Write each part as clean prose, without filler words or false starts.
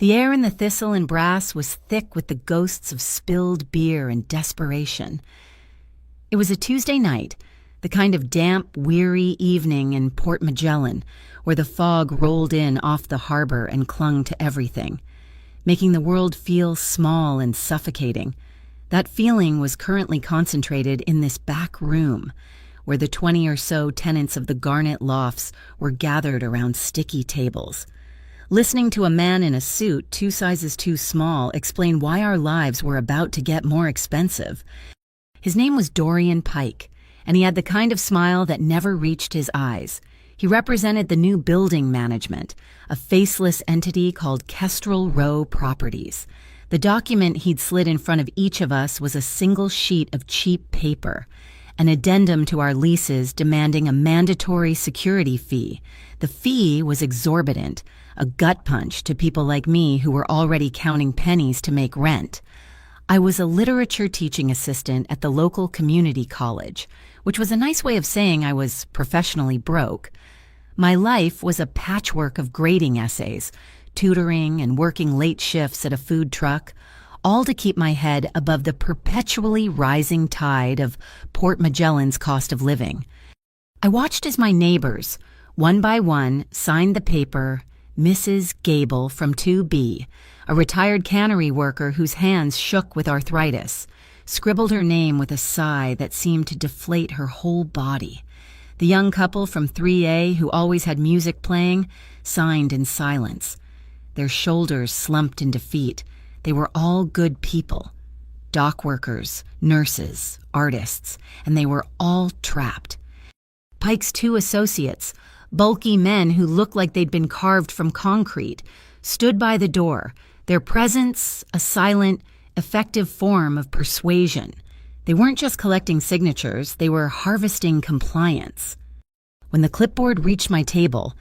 The air in the thistle and brass was thick with the ghosts of spilled beer and desperation. It was a Tuesday night, the kind of damp, weary evening in Port Magellan, where the fog rolled in off the harbor and clung to everything, making the world feel small and suffocating. That feeling was currently concentrated in this back room, where the 20 or so tenants of the Garnet Lofts were gathered around sticky tables. Listening to a man in a suit 2 sizes too small explain why our lives were about to get more expensive. His name was Dorian Pike, and he had the kind of smile that never reached his eyes. He represented the new building management, a faceless entity called Kestrel Row Properties. The document he'd slid in front of each of us was a single sheet of cheap paper, an addendum to our leases demanding a mandatory security fee. The fee was exorbitant, a gut punch to people like me who were already counting pennies to make rent. I was a literature teaching assistant at the local community college, which was a nice way of saying I was professionally broke. My life was a patchwork of grading essays, tutoring and working late shifts at a food truck, all to keep my head above the perpetually rising tide of Port Magellan's cost of living. I watched as my neighbors, one by one, signed the paper, Mrs. Gable from 2B, a retired cannery worker whose hands shook with arthritis, scribbled her name with a sigh that seemed to deflate her whole body. The young couple from 3A, who always had music playing, signed in silence. Their shoulders slumped in defeat. They were all good people. Dock workers, nurses, artists, and they were all trapped. Pike's 2 associates, bulky men who looked like they'd been carved from concrete, stood by the door, their presence a silent, effective form of persuasion. They weren't just collecting signatures, they were harvesting compliance. When the clipboard reached my table,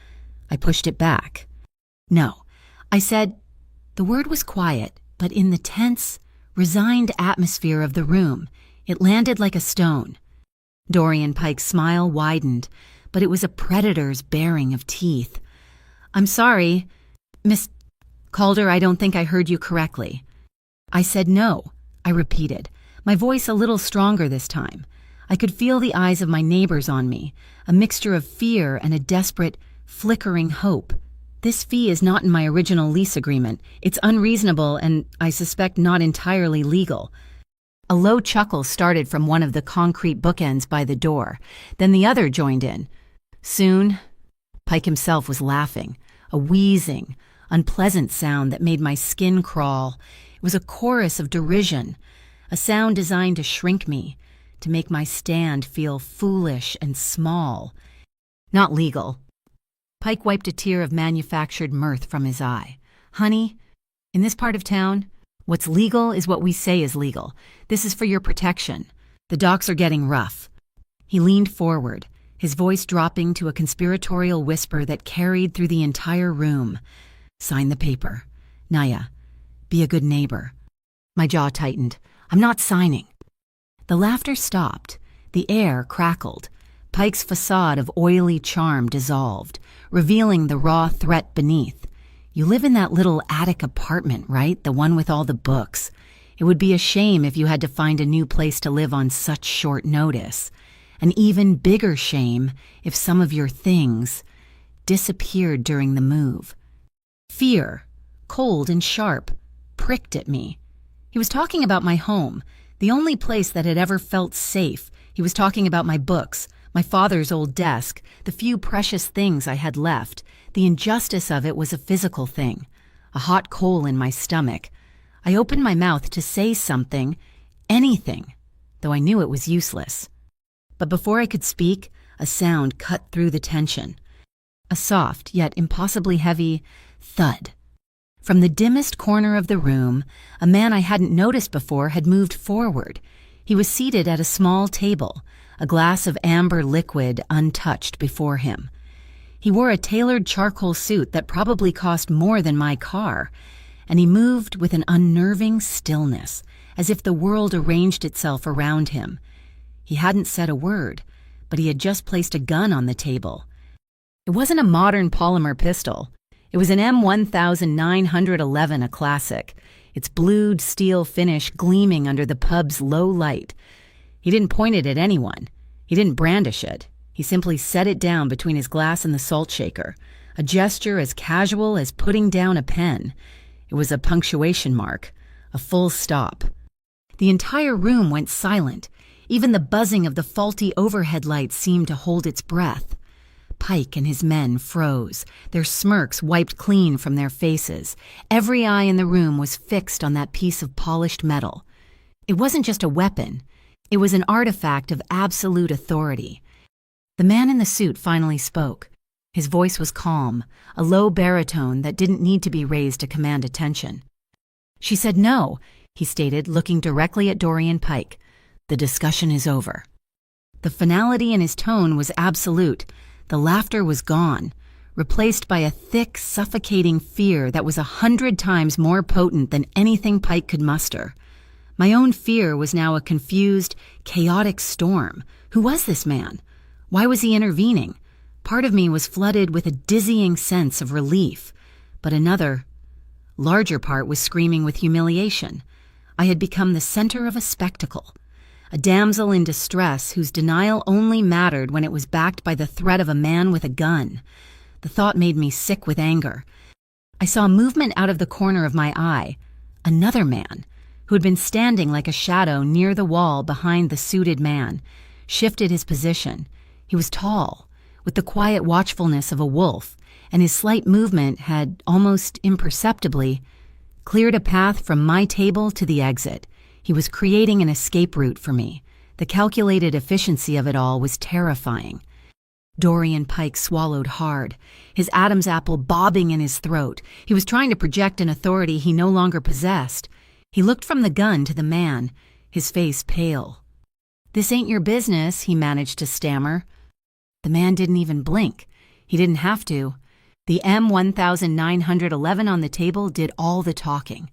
I pushed it back. No, I said. The word was quiet, but in the tense, resigned atmosphere of the room, it landed like a stone. Dorian Pike's smile widened, but it was a predator's baring of teeth. "I'm sorry, Miss Calder, I don't think I heard you correctly." I said no, I repeated, my voice a little stronger this time. I could feel the eyes of my neighbors on me, a mixture of fear and a desperate, flickering hope. "This fee is not in my original lease agreement. It's unreasonable and, I suspect, not entirely legal." A low chuckle started from one of the concrete bookends by the door. Then the other joined in. Soon, Pike himself was laughing, a wheezing, unpleasant sound that made my skin crawl. It was a chorus of derision, a sound designed to shrink me, to make my stand feel foolish and small. "Not legal." Pike wiped a tear of manufactured mirth from his eye. "Honey, in this part of town, what's legal is what we say is legal. This is for your protection. The docks are getting rough." He leaned forward, his voice dropping to a conspiratorial whisper that carried through the entire room. "Sign the paper. Naya, be a good neighbor." My jaw tightened. "I'm not signing." The laughter stopped. The air crackled. Pike's facade of oily charm dissolved, revealing the raw threat beneath. "You live in that little attic apartment, right? The one with all the books. It would be a shame if you had to find a new place to live on such short notice. An even bigger shame if some of your things disappeared during the move." Fear, cold and sharp, pricked at me. He was talking about my home, the only place that had ever felt safe. He was talking about my books, my father's old desk, the few precious things I had left. The injustice of it was a physical thing, a hot coal in my stomach. I opened my mouth to say something, anything, though I knew it was useless. But before I could speak, a sound cut through the tension. A soft, yet impossibly heavy, thud. From the dimmest corner of the room, a man I hadn't noticed before had moved forward. He was seated at a small table, a glass of amber liquid untouched before him. He wore a tailored charcoal suit that probably cost more than my car, and he moved with an unnerving stillness, as if the world arranged itself around him. He hadn't said a word, but he had just placed a gun on the table. It wasn't a modern polymer pistol. It was an M1911, a classic, its blued steel finish gleaming under the pub's low light. He didn't point it at anyone. He didn't brandish it. He simply set it down between his glass and the salt shaker, a gesture as casual as putting down a pen. It was a punctuation mark, a full stop. The entire room went silent. Even the buzzing of the faulty overhead lights seemed to hold its breath. Pike and his men froze, their smirks wiped clean from their faces. Every eye in the room was fixed on that piece of polished metal. It wasn't just a weapon. It was an artifact of absolute authority. The man in the suit finally spoke. His voice was calm, a low baritone that didn't need to be raised to command attention. "She said no," he stated, looking directly at Dorian Pike. "The discussion is over." The finality in his tone was absolute. The laughter was gone, replaced by a thick, suffocating fear that was 100 times more potent than anything Pike could muster. My own fear was now a confused, chaotic storm. Who was this man? Why was he intervening? Part of me was flooded with a dizzying sense of relief, but another, larger part was screaming with humiliation. I had become the center of a spectacle. A damsel in distress whose denial only mattered when it was backed by the threat of a man with a gun. The thought made me sick with anger. I saw movement out of the corner of my eye. Another man, who had been standing like a shadow near the wall behind the suited man, shifted his position. He was tall, with the quiet watchfulness of a wolf, and his slight movement had, almost imperceptibly, cleared a path from my table to the exit. He was creating an escape route for me. The calculated efficiency of it all was terrifying. Dorian Pike swallowed hard, his Adam's apple bobbing in his throat. He was trying to project an authority he no longer possessed. He looked from the gun to the man, his face pale. "This ain't your business," he managed to stammer. The man didn't even blink. He didn't have to. The M1911 on the table did all the talking.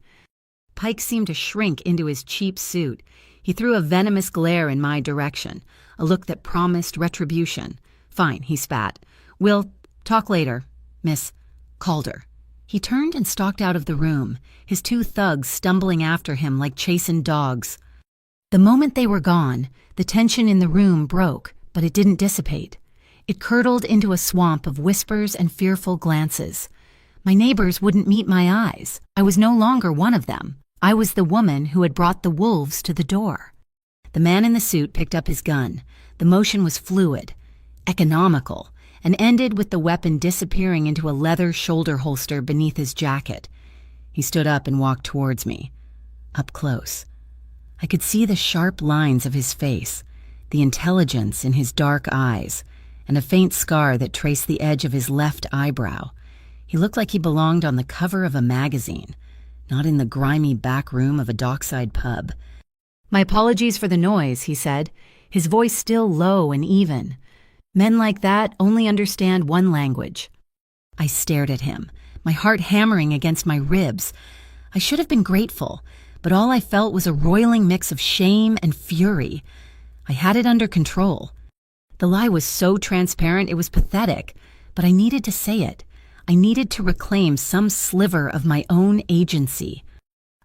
Pike seemed to shrink into his cheap suit. He threw a venomous glare in my direction, a look that promised retribution. "Fine," he spat. "We'll talk later, Miss Calder." He turned and stalked out of the room, his two thugs stumbling after him like chastened dogs. The moment they were gone, the tension in the room broke, but it didn't dissipate. It curdled into a swamp of whispers and fearful glances. My neighbors wouldn't meet my eyes. I was no longer one of them. I was the woman who had brought the wolves to the door. The man in the suit picked up his gun. The motion was fluid, economical, and ended with the weapon disappearing into a leather shoulder holster beneath his jacket. He stood up and walked towards me, up close. I could see the sharp lines of his face, the intelligence in his dark eyes, and a faint scar that traced the edge of his left eyebrow. He looked like he belonged on the cover of a magazine, not in the grimy back room of a dockside pub. "My apologies for the noise," he said, his voice still low and even. "Men like that only understand one language." I stared at him, my heart hammering against my ribs. I should have been grateful, but all I felt was a roiling mix of shame and fury. I had it under control. The lie was so transparent it was pathetic, but I needed to say it. I needed to reclaim some sliver of my own agency.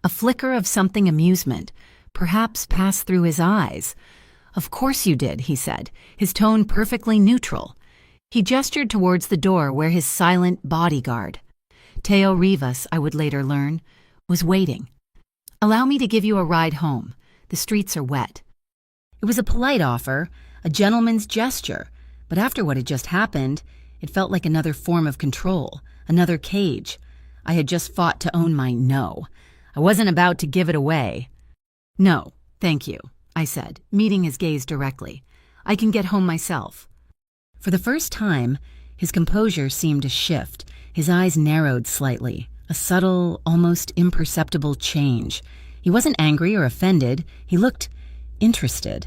A flicker of something amusement, perhaps passed through his eyes. "Of course you did," he said, his tone perfectly neutral. He gestured towards the door where his silent bodyguard, Teo Rivas, I would later learn, was waiting. "Allow me to give you a ride home. The streets are wet." It was a polite offer, a gentleman's gesture, but after what had just happened, it felt like another form of control, another cage. I had just fought to own my no. I wasn't about to give it away. "No, thank you," I said, meeting his gaze directly. "I can get home myself." For the first time, his composure seemed to shift. His eyes narrowed slightly, a subtle, almost imperceptible change. He wasn't angry or offended. He looked interested,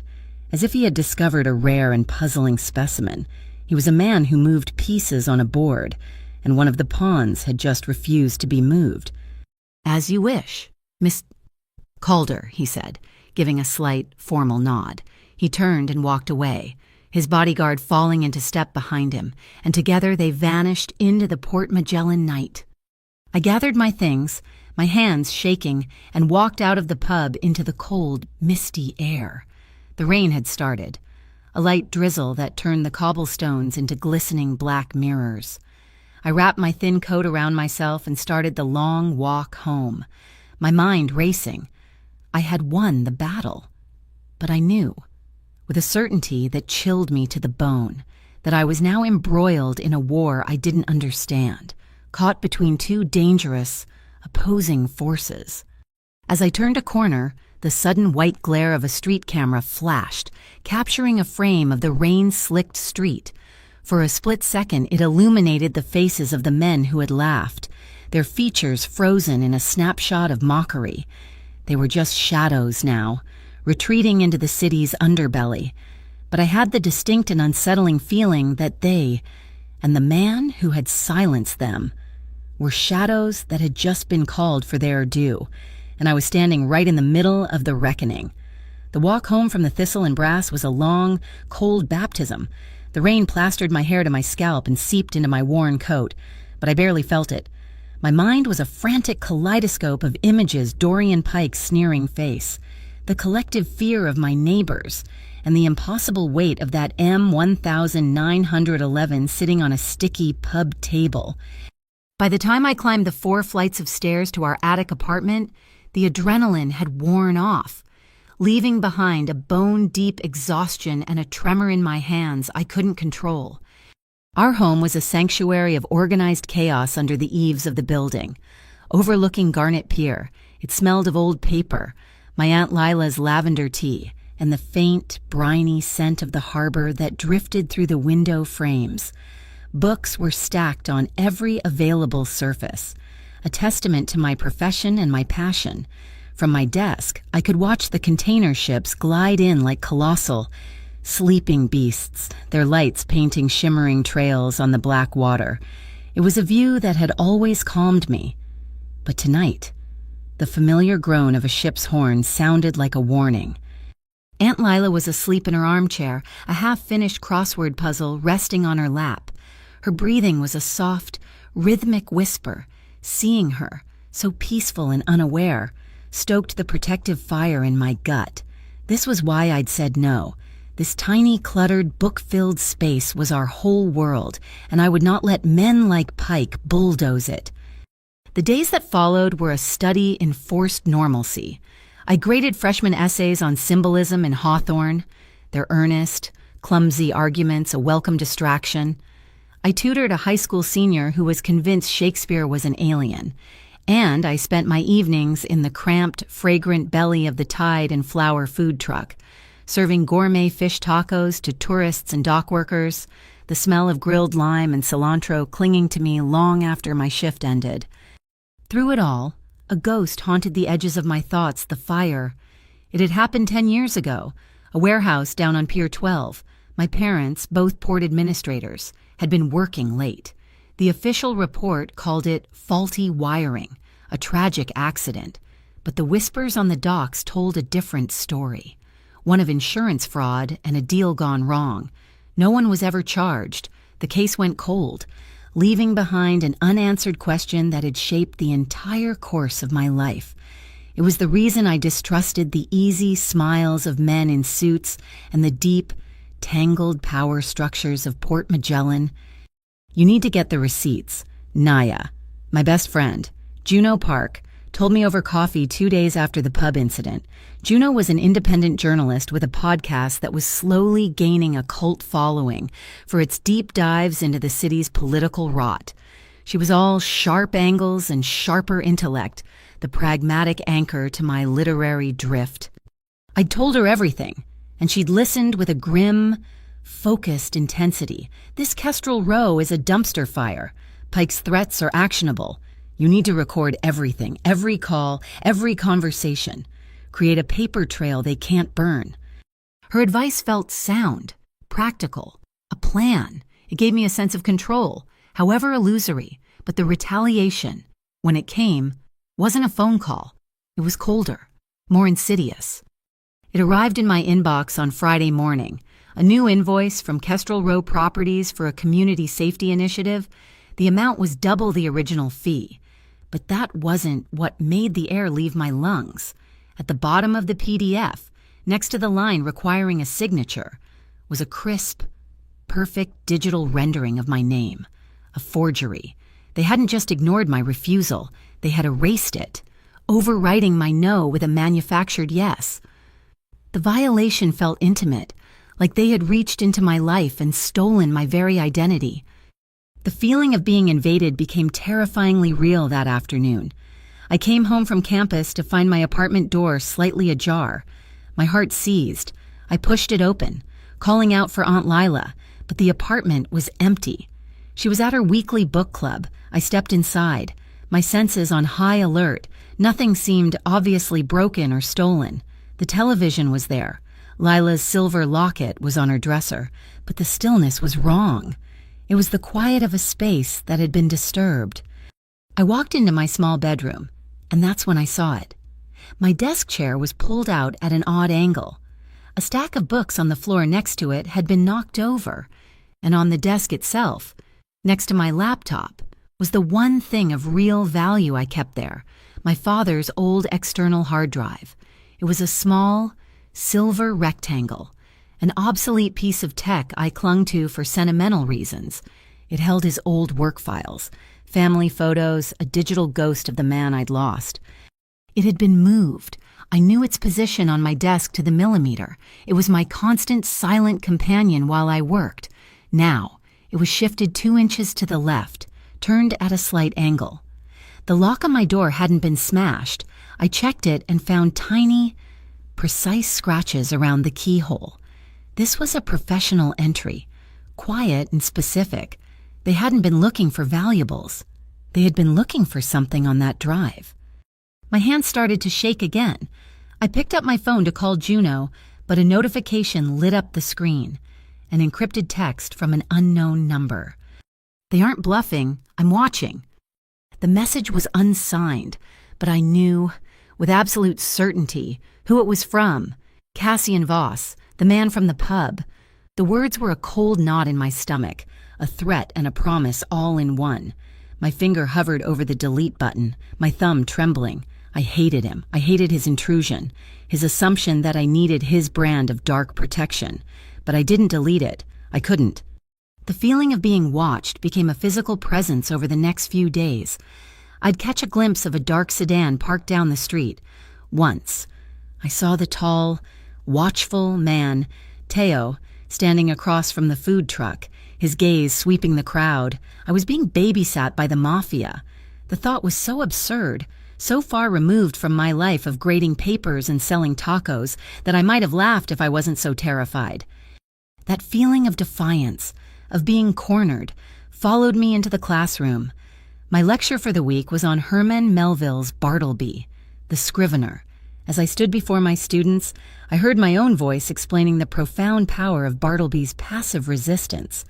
as if he had discovered a rare and puzzling specimen. He was a man who moved pieces on a board, and one of the pawns had just refused to be moved. "As you wish, Miss Calder," he said, giving a slight, formal nod. He turned and walked away, his bodyguard falling into step behind him, and together they vanished into the Port Magellan night. I gathered my things, my hands shaking, and walked out of the pub into the cold, misty air. The rain had started, a light drizzle that turned the cobblestones into glistening black mirrors. I wrapped my thin coat around myself and started the long walk home, my mind racing. I had won the battle, but I knew, with a certainty that chilled me to the bone, that I was now embroiled in a war I didn't understand, caught between two dangerous, opposing forces. As I turned a corner, the sudden white glare of a street camera flashed, capturing a frame of the rain-slicked street. For a split second, it illuminated the faces of the men who had laughed, their features frozen in a snapshot of mockery. They were just shadows now, retreating into the city's underbelly. But I had the distinct and unsettling feeling that they, and the man who had silenced them, were shadows that had just been called for their due, and I was standing right in the middle of the reckoning. The walk home from the Thistle and Brass was a long, cold baptism. The rain plastered my hair to my scalp and seeped into my worn coat, but I barely felt it. My mind was a frantic kaleidoscope of images: Dorian Pike's sneering face, the collective fear of my neighbors, and the impossible weight of that M1911 sitting on a sticky pub table. By the time I climbed the 4 flights of stairs to our attic apartment, the adrenaline had worn off, leaving behind a bone-deep exhaustion and a tremor in my hands I couldn't control. Our home was a sanctuary of organized chaos under the eaves of the building. Overlooking Garnet Pier, it smelled of old paper, my Aunt Lila's lavender tea, and the faint, briny scent of the harbor that drifted through the window frames. Books were stacked on every available surface, a testament to my profession and my passion. From my desk, I could watch the container ships glide in like colossal, sleeping beasts, their lights painting shimmering trails on the black water. It was a view that had always calmed me. But tonight, the familiar groan of a ship's horn sounded like a warning. Aunt Lila was asleep in her armchair, a half-finished crossword puzzle resting on her lap. Her breathing was a soft, rhythmic whisper. Seeing her, so peaceful and unaware, stoked the protective fire in my gut. This was why I'd said no. This tiny, cluttered, book-filled space was our whole world, and I would not let men like Pike bulldoze it. The days that followed were a study in forced normalcy. I graded freshman essays on symbolism and Hawthorne, their earnest, clumsy arguments a welcome distraction. I tutored a high school senior who was convinced Shakespeare was an alien, and I spent my evenings in the cramped, fragrant belly of the Tide and Flower food truck, serving gourmet fish tacos to tourists and dock workers, the smell of grilled lime and cilantro clinging to me long after my shift ended. Through it all, a ghost haunted the edges of my thoughts: the fire. It had happened 10 years ago, a warehouse down on Pier 12. My parents, both port administrators, had been working late. The official report called it faulty wiring, a tragic accident, but the whispers on the docks told a different story, one of insurance fraud and a deal gone wrong. No one was ever charged. The case went cold, leaving behind an unanswered question that had shaped the entire course of my life. It was the reason I distrusted the easy smiles of men in suits and the deep, tangled power structures of Port Magellan. You need to get the receipts. Naya, my best friend, Juno Park, told me over coffee 2 days after the pub incident. Juno was an independent journalist with a podcast that was slowly gaining a cult following for its deep dives into the city's political rot. She was all sharp angles and sharper intellect, the pragmatic anchor to my literary drift. I'd told her everything, and she'd listened with a grim, focused intensity. This Kestrel Row is a dumpster fire. Pike's threats are actionable. You need to record everything, every call, every conversation. Create a paper trail they can't burn. Her advice felt sound, practical, a plan. It gave me a sense of control, however illusory, but the retaliation, when it came, wasn't a phone call. It was colder, more insidious. It arrived in my inbox on Friday morning, A new invoice from Kestrel Row Properties for a community safety initiative. The amount was double the original fee. But that wasn't what made the air leave my lungs. At the bottom of the PDF, next to the line requiring a signature, was a crisp, perfect digital rendering of my name. A forgery. They hadn't just ignored my refusal, they had erased it, overwriting my no with a manufactured yes. The violation felt intimate, like they had reached into my life and stolen my very identity. The feeling of being invaded became terrifyingly real that afternoon. I came home from campus to find my apartment door slightly ajar. My heart seized. I pushed it open, calling out for Aunt Lila, but the apartment was empty. She was at her weekly book club. I stepped inside, my senses on high alert. Nothing seemed obviously broken or stolen. The television was there. Lila's silver locket was on her dresser, but the stillness was wrong. It was the quiet of a space that had been disturbed. I walked into my small bedroom, and that's when I saw it. My desk chair was pulled out at an odd angle. A stack of books on the floor next to it had been knocked over, and on the desk itself, next to my laptop, was the one thing of real value I kept there, my father's old external hard drive. It was a small, silver rectangle, an obsolete piece of tech I clung to for sentimental reasons. It held his old work files, family photos, a digital ghost of the man I'd lost. It had been moved. I knew its position on my desk to the millimeter. It was my constant silent companion while I worked. Now, it was shifted 2 inches to the left, turned at a slight angle. The lock on my door hadn't been smashed. I checked it and found tiny, precise scratches around the keyhole. This was a professional entry, quiet and specific. They hadn't been looking for valuables. They had been looking for something on that drive. My hand started to shake again. I picked up my phone to call Juno, but a notification lit up the screen. An encrypted text from an unknown number. "They aren't bluffing. I'm watching." The message was unsigned, but I knew, with absolute certainty, who it was from. Cassian Voss, the man from the pub. The words were a cold knot in my stomach, a threat and a promise all in one. My finger hovered over the delete button, my thumb trembling. I hated him. I hated his intrusion, his assumption that I needed his brand of dark protection. But I didn't delete it. I couldn't. The feeling of being watched became a physical presence over the next few days. I'd catch a glimpse of a dark sedan parked down the street. Once, I saw the tall, watchful man, Teo, standing across from the food truck, his gaze sweeping the crowd. I was being babysat by the Mafia. The thought was so absurd, so far removed from my life of grading papers and selling tacos, that I might have laughed if I wasn't so terrified. That feeling of defiance, of being cornered, followed me into the classroom. My lecture for the week was on Herman Melville's Bartleby, the Scrivener. As I stood before my students, I heard my own voice explaining the profound power of Bartleby's passive resistance.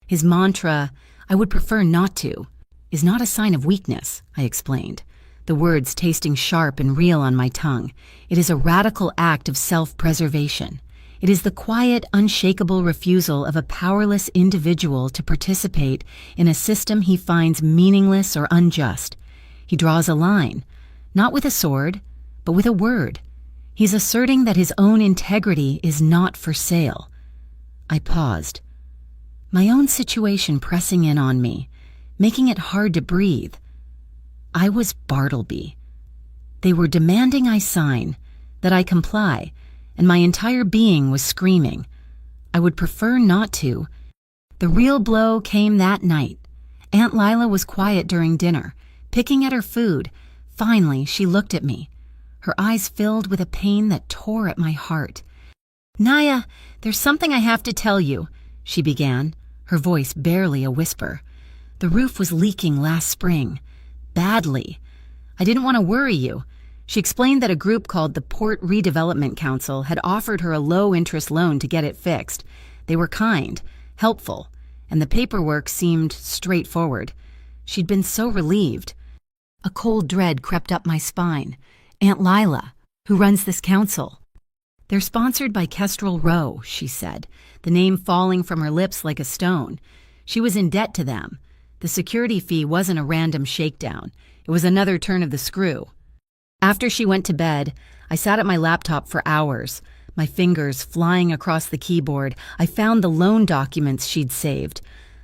His mantra, "I would prefer not to," is not a sign of weakness, I explained, the words tasting sharp and real on my tongue. It is a radical act of self-preservation. It is the quiet, unshakable refusal of a powerless individual to participate in a system he finds meaningless or unjust. He draws a line, not with a sword, but with a word. He's asserting that his own integrity is not for sale. I paused, my own situation pressing in on me, making it hard to breathe. I was Bartleby. They were demanding I sign, that I comply, and my entire being was screaming. I would prefer not to. The real blow came that night. Aunt Lila was quiet during dinner, picking at her food. Finally, she looked at me, her eyes filled with a pain that tore at my heart. "Naya, there's something I have to tell you," she began, her voice barely a whisper. "The roof was leaking last spring. Badly. I didn't want to worry you." She explained that a group called the Port Redevelopment Council had offered her a low-interest loan to get it fixed. They were kind, helpful, and the paperwork seemed straightforward. She'd been so relieved. A cold dread crept up my spine. Aunt Lila, who runs this council. "They're sponsored by Kestrel Row," she said, the name falling from her lips like a stone. She was in debt to them. The security fee wasn't a random shakedown. It was another turn of the screw. After she went to bed, I sat at my laptop for hours, my fingers flying across the keyboard. I found the loan documents she'd saved.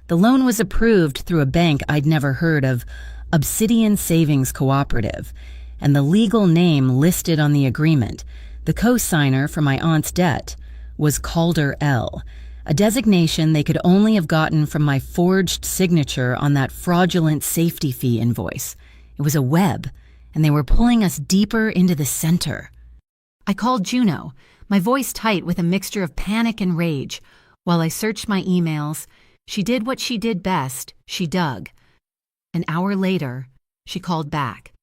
The loan was approved through a bank I'd never heard of, Obsidian Savings Cooperative, and the legal name listed on the agreement, the co-signer for my aunt's debt, was Calder L., a designation they could only have gotten from my forged signature on that fraudulent safety fee invoice. It was a web, and they were pulling us deeper into the center. I called Juno, my voice tight with a mixture of panic and rage. While I searched my emails, she did what she did best. She dug. An hour later, she called back.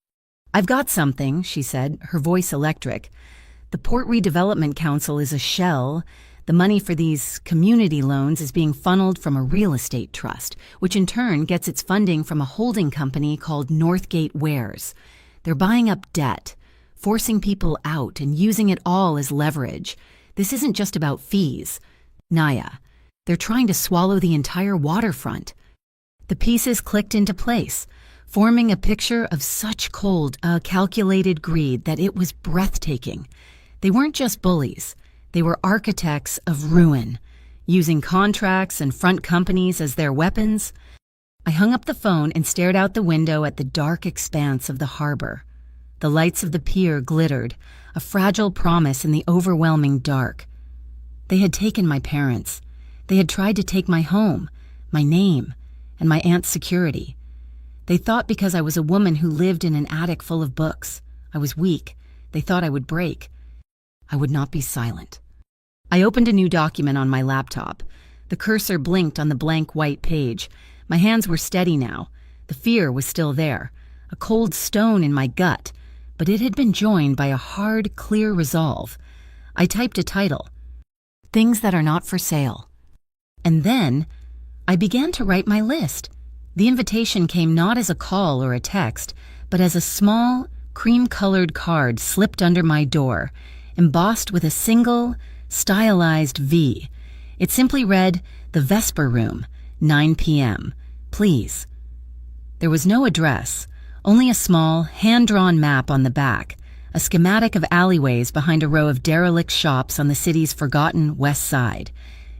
"I've got something," she said, her voice electric. "The Port Redevelopment Council is a shell. The money for these community loans is being funneled from a real estate trust, which in turn gets its funding from a holding company called Northgate Wares. They're buying up debt, forcing people out and using it all as leverage. This isn't just about fees. Naya, they're trying to swallow the entire waterfront." The pieces clicked into place, forming a picture of such cold, calculated greed that it was breathtaking. They weren't just bullies. They were architects of ruin, using contracts and front companies as their weapons. I hung up the phone and stared out the window at the dark expanse of the harbor. The lights of the pier glittered, a fragile promise in the overwhelming dark. They had taken my parents. They had tried to take my home, my name, and my aunt's security. They thought because I was a woman who lived in an attic full of books, I was weak. They thought I would break. I would not be silent. I opened a new document on my laptop. The cursor blinked on the blank white page. My hands were steady now. The fear was still there, a cold stone in my gut, but it had been joined by a hard, clear resolve. I typed a title, "Things That Are Not for Sale." And then I began to write my list. The invitation came not as a call or a text, but as a small, cream-colored card slipped under my door, embossed with a single, stylized V. It simply read, "The Vesper Room, 9 p.m. Please." There was no address, only a small, hand-drawn map on the back, a schematic of alleyways behind a row of derelict shops on the city's forgotten west side.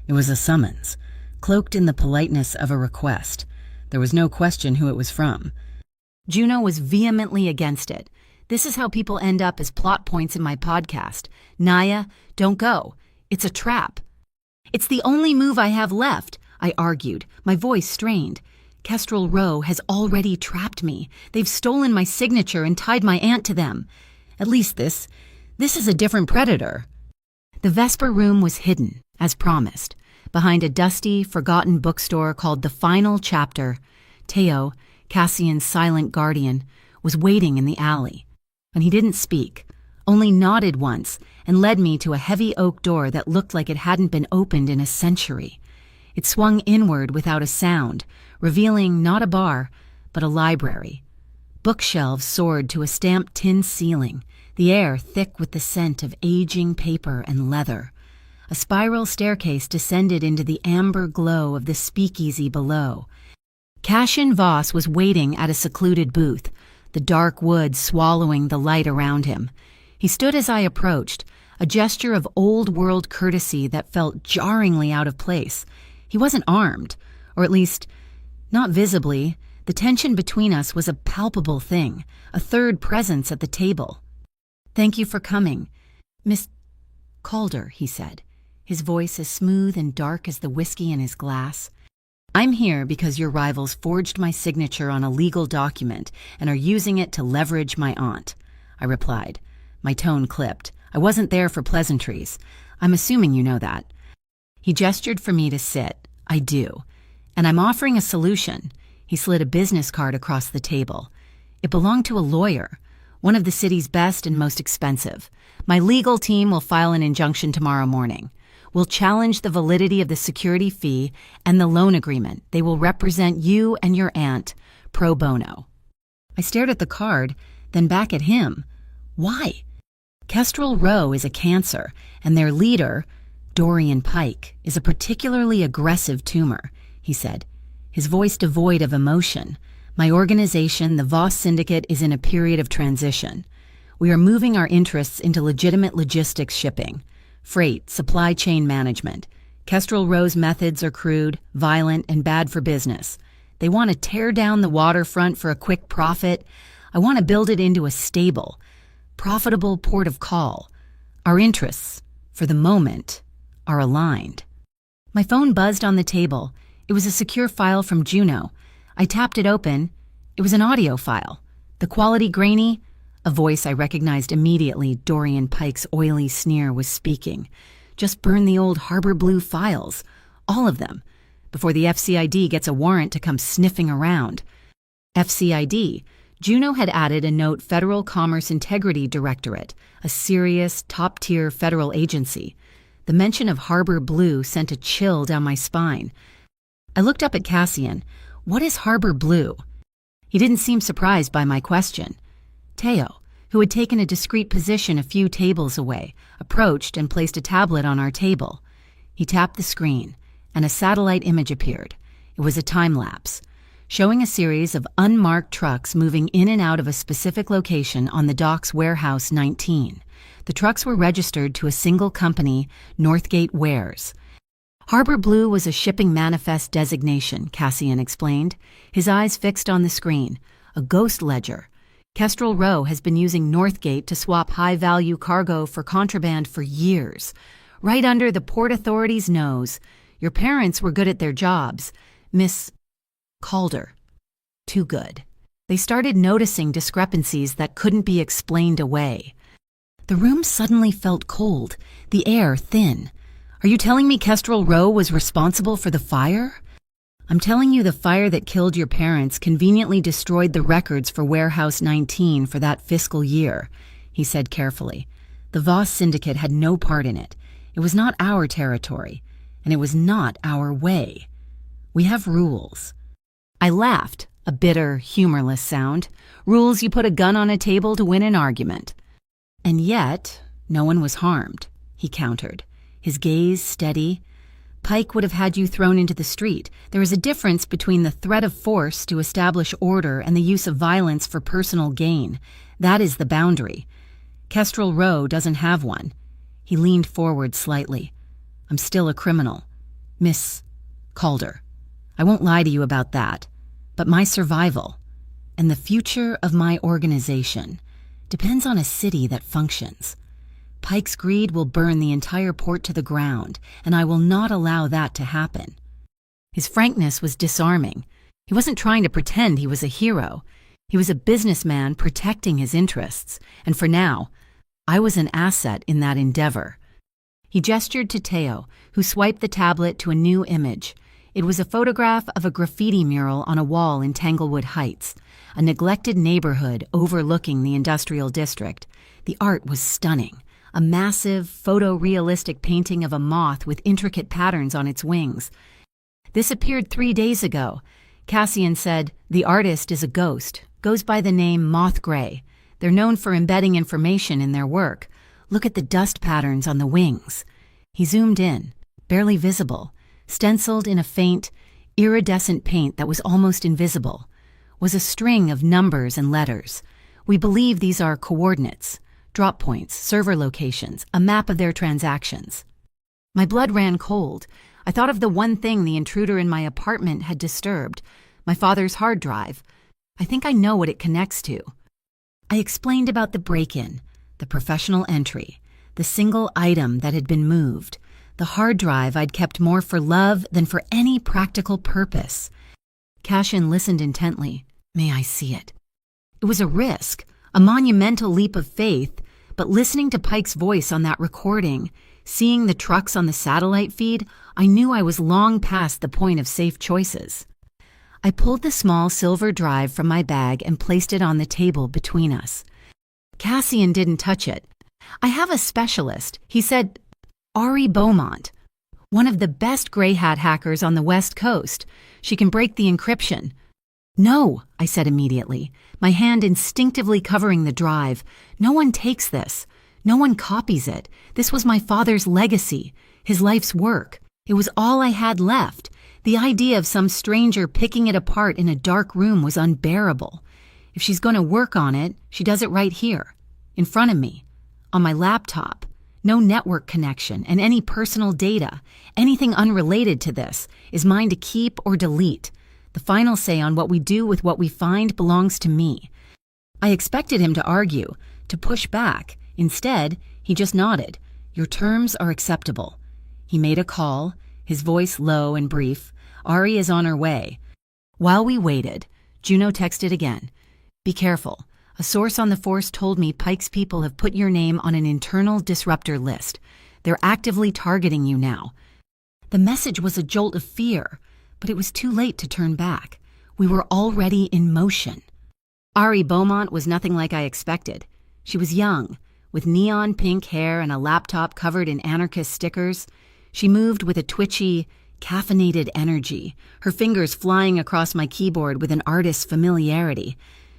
It was a summons, cloaked in the politeness of a request. There was no question who it was from. Juno was vehemently against it. "This is how people end up as plot points in my podcast. Naya, don't go. It's a trap." "It's the only move I have left," I argued, my voice strained. "Kestrel Row has already trapped me. They've stolen my signature and tied my aunt to them. At least this is a different predator." The Vesper Room was hidden, as promised, behind a dusty, forgotten bookstore called The Final Chapter. Teo, Cassian's silent guardian, was waiting in the alley. And he didn't speak, only nodded once and led me to a heavy oak door that looked like it hadn't been opened in a century. It swung inward without a sound, revealing not a bar, but a library. Bookshelves soared to a stamped tin ceiling, the air thick with the scent of aging paper and leather. A spiral staircase descended into the amber glow of the speakeasy below. Cassian Voss was waiting at a secluded booth, the dark wood swallowing the light around him. He stood as I approached, a gesture of old-world courtesy that felt jarringly out of place. He wasn't armed, or at least, not visibly. The tension between us was a palpable thing, a third presence at the table. "Thank you for coming, Miss Calder," he said, his voice as smooth and dark as the whiskey in his glass. "I'm here because your rivals forged my signature on a legal document and are using it to leverage my aunt," I replied. My tone clipped. "I wasn't there for pleasantries. I'm assuming you know that." He gestured for me to sit. "I do. And I'm offering a solution." He slid a business card across the table. "It belonged to a lawyer, one of the city's best and most expensive. My legal team will file an injunction tomorrow morning. We'll challenge the validity of the security fee and the loan agreement. They will represent you and your aunt, pro bono." I stared at the card, then back at him. Why? Kestrel Row is a cancer, and their leader, Dorian Pike, is a particularly aggressive tumor, he said, his voice devoid of emotion. My organization, the Voss Syndicate, is in a period of transition. We are moving our interests into legitimate logistics shipping, freight, supply chain management. Kestrel Row's methods are crude, violent, and bad for business. They want to tear down the waterfront for a quick profit. I want to build it into a stable, profitable port of call. Our interests, for the moment, are aligned. My phone buzzed on the table. It was a secure file from Juno. I tapped it open. It was an audio file. The quality grainy. A voice I recognized immediately. Dorian Pike's oily sneer was speaking. Just burn the old Harbor Blue files. All of them. Before the FCID gets a warrant to come sniffing around. FCID. Juno had added a note: Federal Commerce Integrity Directorate, a serious, top-tier federal agency. The mention of Harbor Blue sent a chill down my spine. I looked up at Cassian. What is Harbor Blue? He didn't seem surprised by my question. Teo, who had taken a discreet position a few tables away, approached and placed a tablet on our table. He tapped the screen, and a satellite image appeared. It was a time-lapse, showing a series of unmarked trucks moving in and out of a specific location on the docks Warehouse 19. The trucks were registered to a single company, Northgate Wares. Harbor Blue was a shipping manifest designation, Cassian explained, his eyes fixed on the screen. A ghost ledger. Kestrel Row has been using Northgate to swap high-value cargo for contraband for years. Right under the Port Authority's nose. Your parents were good at their jobs. Miss Calder. Too good. They started noticing discrepancies that couldn't be explained away. The room suddenly felt cold, the air thin. Are you telling me Kestrel Row was responsible for the fire? I'm telling you the fire that killed your parents conveniently destroyed the records for Warehouse 19 for that fiscal year, he said carefully. The Voss Syndicate had no part in it. It was not our territory, and it was not our way. We have rules. I laughed, a bitter, humorless sound. Rules you put a gun on a table to win an argument. And yet, no one was harmed, he countered, his gaze steady. Pike would have had you thrown into the street. There is a difference between the threat of force to establish order and the use of violence for personal gain. That is the boundary. Kestrel Row doesn't have one. He leaned forward slightly. I'm still a criminal. Miss Calder. I won't lie to you about that. But my survival, and the future of my organization, depends on a city that functions. Pike's greed will burn the entire port to the ground, and I will not allow that to happen. His frankness was disarming. He wasn't trying to pretend he was a hero. He was a businessman protecting his interests, and for now, I was an asset in that endeavor. He gestured to Teo, who swiped the tablet to a new image. It was a photograph of a graffiti mural on a wall in Tanglewood Heights, a neglected neighborhood overlooking the industrial district. The art was stunning. A massive, photorealistic painting of a moth with intricate patterns on its wings. This appeared 3 days ago. Cassian said, the artist is a ghost, goes by the name Moth Gray. They're known for embedding information in their work. Look at the dust patterns on the wings. He zoomed in, barely visible, stenciled in a faint, iridescent paint that was almost invisible, was a string of numbers and letters. We believe these are coordinates. Drop points, server locations, a map of their transactions. My blood ran cold. I thought of the one thing the intruder in my apartment had disturbed, my father's hard drive. I think I know what it connects to. I explained about the break-in, the professional entry, the single item that had been moved, the hard drive I'd kept more for love than for any practical purpose. Cassian listened intently. May I see it? It was a risk. A monumental leap of faith, but listening to Pike's voice on that recording, seeing the trucks on the satellite feed, I knew I was long past the point of safe choices. I pulled the small silver drive from my bag and placed it on the table between us. Cassian didn't touch it. I have a specialist, he said, Ari Beaumont, one of the best gray hat hackers on the West Coast. She can break the encryption. No, I said immediately, my hand instinctively covering the drive. No one takes this. No one copies it. This was my father's legacy, his life's work. It was all I had left. The idea of some stranger picking it apart in a dark room was unbearable. If she's going to work on it, she does it right here, in front of me, on my laptop. No network connection and any personal data, anything unrelated to this, is mine to keep or delete. The final say on what we do with what we find belongs to me. I expected him to argue, to push back. Instead, he just nodded. Your terms are acceptable. He made a call, his voice low and brief. Ari is on her way. While we waited, Juno texted again. Be careful. A source on the force told me Pike's people have put your name on an internal disruptor list. They're actively targeting you now. The message was a jolt of fear, but it was too late to turn back. We were already in motion. Ari Beaumont was nothing like I expected. She was young, with neon pink hair and a laptop covered in anarchist stickers. She moved with a twitchy, caffeinated energy, her fingers flying across my keyboard with an artist's familiarity.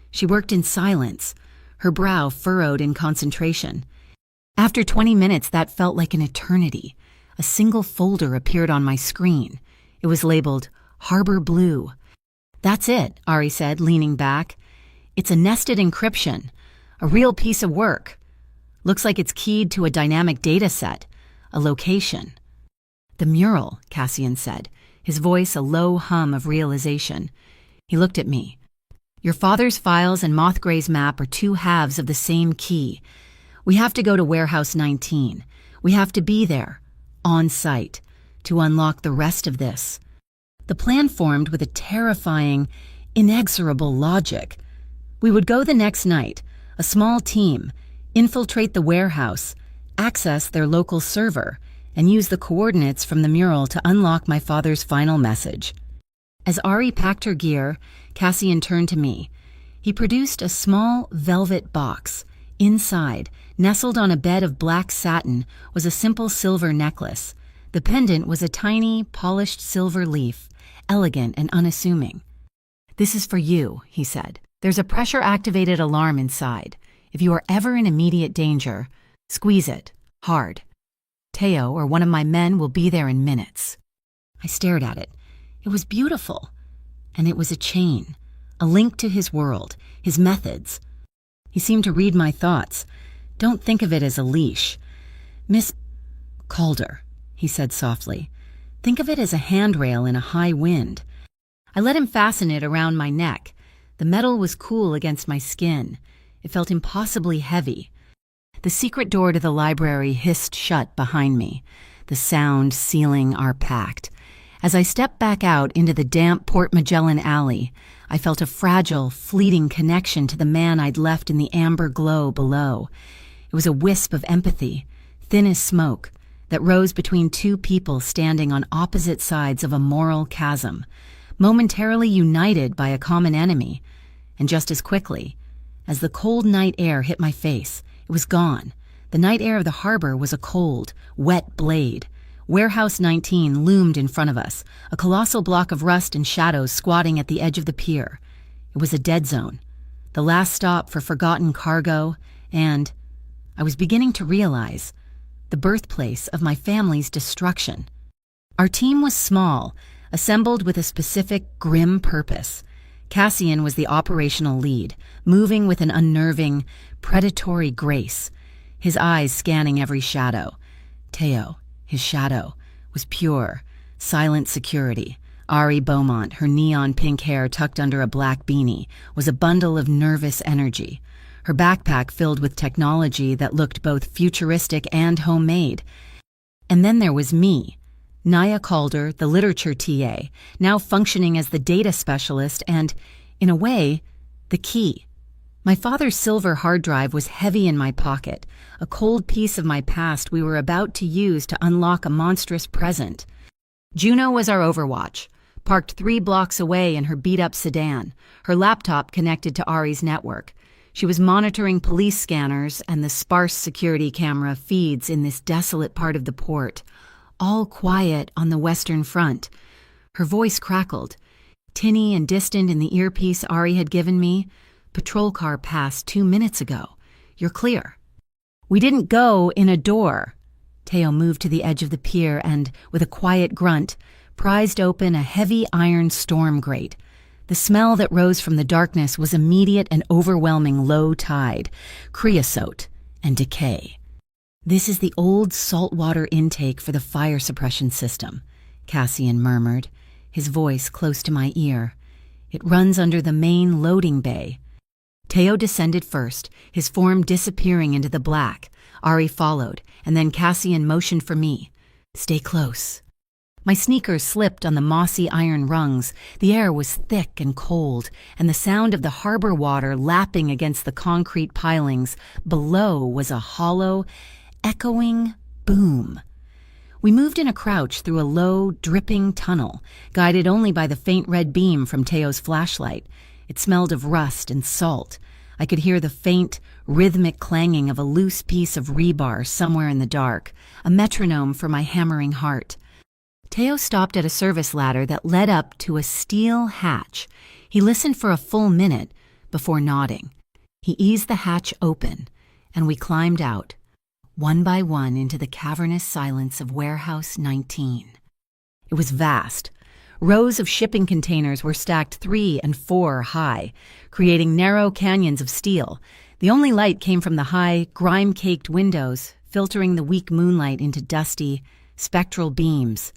She worked in silence, her brow furrowed in concentration. After 20 minutes, that felt like an eternity. A single folder appeared on my screen. It was labeled Harbor Blue. That's it, Ari said, leaning back. It's a nested encryption, a real piece of work. Looks like it's keyed to a dynamic data set, a location. The mural, Cassian said, his voice a low hum of realization. He looked at me. Your father's files and Mothgray's map are two halves of the same key. We have to go to Warehouse 19. We have to be there, on site, to unlock the rest of this. The plan formed with a terrifying, inexorable logic. We would go the next night, a small team, infiltrate the warehouse, access their local server, and use the coordinates from the mural to unlock my father's final message. As Ari packed her gear, Cassian turned to me. He produced a small velvet box. Inside, nestled on a bed of black satin, was a simple silver necklace. The pendant was a tiny, polished silver leaf, elegant and unassuming. This is for you, he said. There's a pressure-activated alarm inside. If you are ever in immediate danger, squeeze it, hard. Teo or one of my men will be there in minutes. I stared at it. It was beautiful. And it was a chain, a link to his world, his methods. He seemed to read my thoughts. Don't think of it as a leash. Miss Calder, he said softly. Think of it as a handrail in a high wind. I let him fasten it around my neck. The metal was cool against my skin. It felt impossibly heavy. The secret door to the library hissed shut behind me. The sound, ceiling are packed. As I stepped back out into the damp Port Magellan alley, I felt a fragile, fleeting connection to the man I'd left in the amber glow below. It was a wisp of empathy, thin as smoke, that rose between two people standing on opposite sides of a moral chasm, momentarily united by a common enemy. And just as quickly, as the cold night air hit my face, it was gone. The night air of the harbor was a cold, wet blade. Warehouse 19 loomed in front of us, a colossal block of rust and shadows squatting at the edge of the pier. It was a dead zone, the last stop for forgotten cargo, and, I was beginning to realize, the birthplace of my family's destruction. Our team was small, assembled with a specific, grim purpose. Cassian was the operational lead, moving with an unnerving, predatory grace, his eyes scanning every shadow. Teo, his shadow, was pure, silent security. Ari Beaumont, her neon pink hair tucked under a black beanie, was a bundle of nervous energy. Her backpack filled with technology that looked both futuristic and homemade. And then there was me, Naya Calder, the literature TA, now functioning as the data specialist and, in a way, the key. My father's silver hard drive was heavy in my pocket, a cold piece of my past we were about to use to unlock a monstrous present. Juno was our overwatch, parked 3 blocks away in her beat-up sedan, her laptop connected to Ari's network. She was monitoring police scanners and the sparse security camera feeds in this desolate part of the port, all quiet on the western front. Her voice crackled, tinny and distant in the earpiece Ari had given me. Patrol car passed 2 minutes ago. You're clear. We didn't go in a door. Teo moved to the edge of the pier and, with a quiet grunt, prized open a heavy iron storm grate. The smell that rose from the darkness was immediate and overwhelming low tide, creosote, and decay. "This is the old saltwater intake for the fire suppression system," Cassian murmured, his voice close to my ear. "It runs under the main loading bay." Teo descended first, his form disappearing into the black. Ari followed, and then Cassian motioned for me. "Stay close." My sneakers slipped on the mossy iron rungs. The air was thick and cold, and the sound of the harbor water lapping against the concrete pilings below was a hollow, echoing boom. We moved in a crouch through a low, dripping tunnel, guided only by the faint red beam from Teo's flashlight. It smelled of rust and salt. I could hear the faint, rhythmic clanging of a loose piece of rebar somewhere in the dark, a metronome for my hammering heart. Teo stopped at a service ladder that led up to a steel hatch. He listened for a full minute before nodding. He eased the hatch open, and we climbed out, one by one, into the cavernous silence of Warehouse 19. It was vast. Rows of shipping containers were stacked 3 and 4 high, creating narrow canyons of steel. The only light came from the high, grime-caked windows, filtering the weak moonlight into dusty, spectral beams.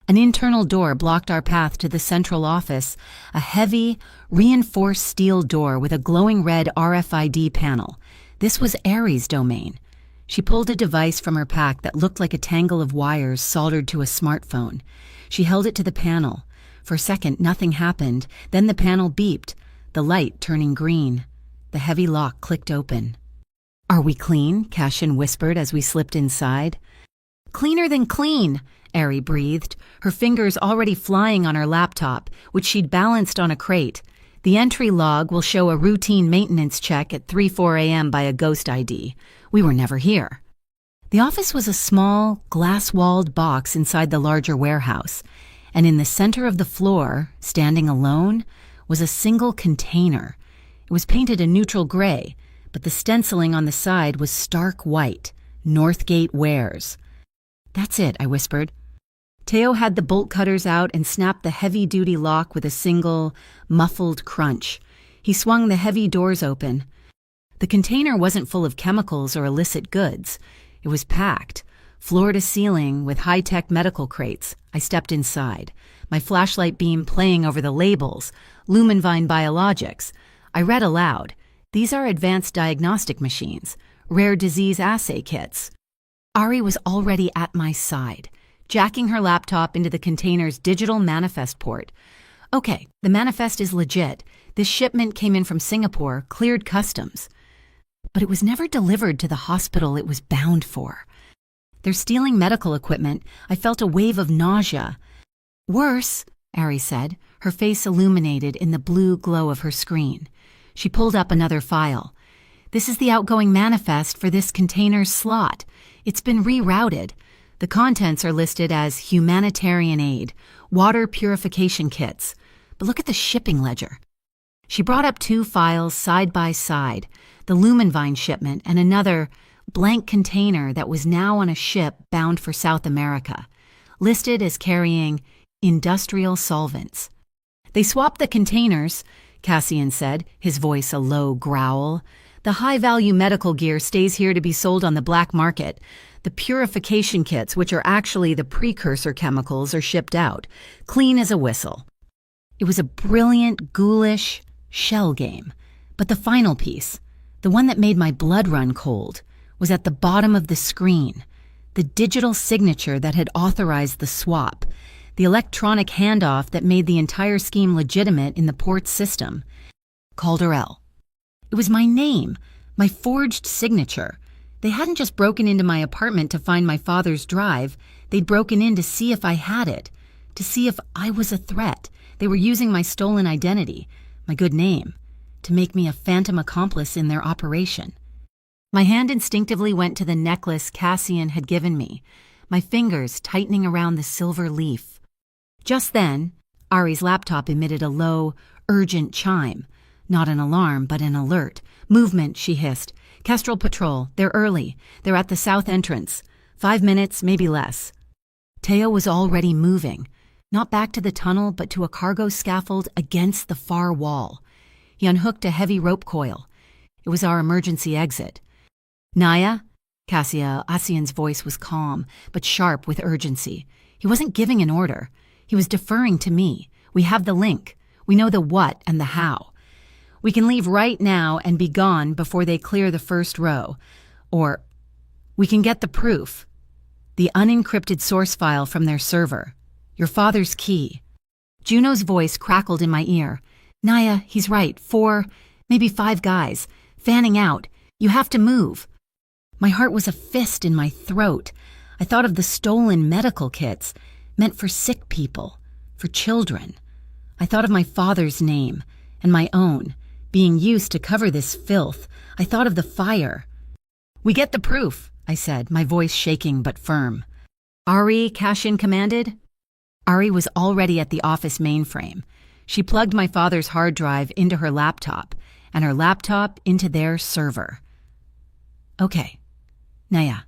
An internal door blocked our path to the central office, a heavy, reinforced steel door with a glowing red RFID panel. This was Ari's domain. She pulled a device from her pack that looked like a tangle of wires soldered to a smartphone. She held it to the panel. For a second, nothing happened. Then the panel beeped, the light turning green. The heavy lock clicked open. "Are we clean?" Cassian whispered as we slipped inside. "Cleaner than clean," Ari breathed, her fingers already flying on her laptop, which she'd balanced on a crate. "The entry log will show a routine maintenance check at 3-4 a.m. by a ghost ID. We were never here." The office was a small, glass-walled box inside the larger warehouse, and in the center of the floor, standing alone, was a single container. It was painted a neutral gray, but the stenciling on the side was stark white, Northgate Wares. "That's it," I whispered. Teo had the bolt cutters out and snapped the heavy-duty lock with a single, muffled crunch. He swung the heavy doors open. The container wasn't full of chemicals or illicit goods. It was packed, floor to ceiling, with high-tech medical crates. I stepped inside, my flashlight beam playing over the labels, Lumenvine Biologics. I read aloud, "These are advanced diagnostic machines, rare disease assay kits." Ari was already at my side, jacking her laptop into the container's digital manifest port. "Okay, the manifest is legit. This shipment came in from Singapore, cleared customs. But it was never delivered to the hospital it was bound for. They're stealing medical equipment. I felt a wave of nausea. "Worse," Ari said, her face illuminated in the blue glow of her screen. She pulled up another file. "This is the outgoing manifest for this container's slot. It's been rerouted. The contents are listed as humanitarian aid, water purification kits. But look at the shipping ledger." She brought up 2 files side by side, the Lumenvine shipment and another blank container that was now on a ship bound for South America, listed as carrying industrial solvents. "They swapped the containers," Cassian said, his voice a low growl. "The high-value medical gear stays here to be sold on the black market. The purification kits, which are actually the precursor chemicals, are shipped out, clean as a whistle." It was a brilliant, ghoulish shell game. But the final piece, the one that made my blood run cold, was at the bottom of the screen. The digital signature that had authorized the swap. The electronic handoff that made the entire scheme legitimate in the port system. Calderell. It was my name, my forged signature. They hadn't just broken into my apartment to find my father's drive. They'd broken in to see if I had it, to see if I was a threat. They were using my stolen identity, my good name, to make me a phantom accomplice in their operation. My hand instinctively went to the necklace Cassian had given me, my fingers tightening around the silver leaf. Just then, Ari's laptop emitted a low, urgent chime. Not an alarm, but an alert. "Movement," she hissed. Kestrel Patrol, they're early. They're at the south entrance. 5 minutes, maybe less. Teo was already moving, not back to the tunnel, but to a cargo scaffold against the far wall. He unhooked a heavy rope coil. It was our emergency exit. Naya? Cassian's voice was calm, but sharp with urgency. He wasn't giving an order. He was deferring to me. We have the link. We know the what and the how. We can leave right now and be gone before they clear the first row. Or we can get the proof. The unencrypted source file from their server. Your father's key. Juno's voice crackled in my ear. Naya, he's right. 4, maybe 5 guys. Fanning out. You have to move. My heart was a fist in my throat. I thought of the stolen medical kits, meant for sick people, for children. I thought of my father's name, and my own, being used to cover this filth. I thought of the fire. We get the proof, I said, my voice shaking but firm. Ari, Cassian commanded? Ari was already at the office mainframe. She plugged my father's hard drive into her laptop, and her laptop into their server. Okay. Naya,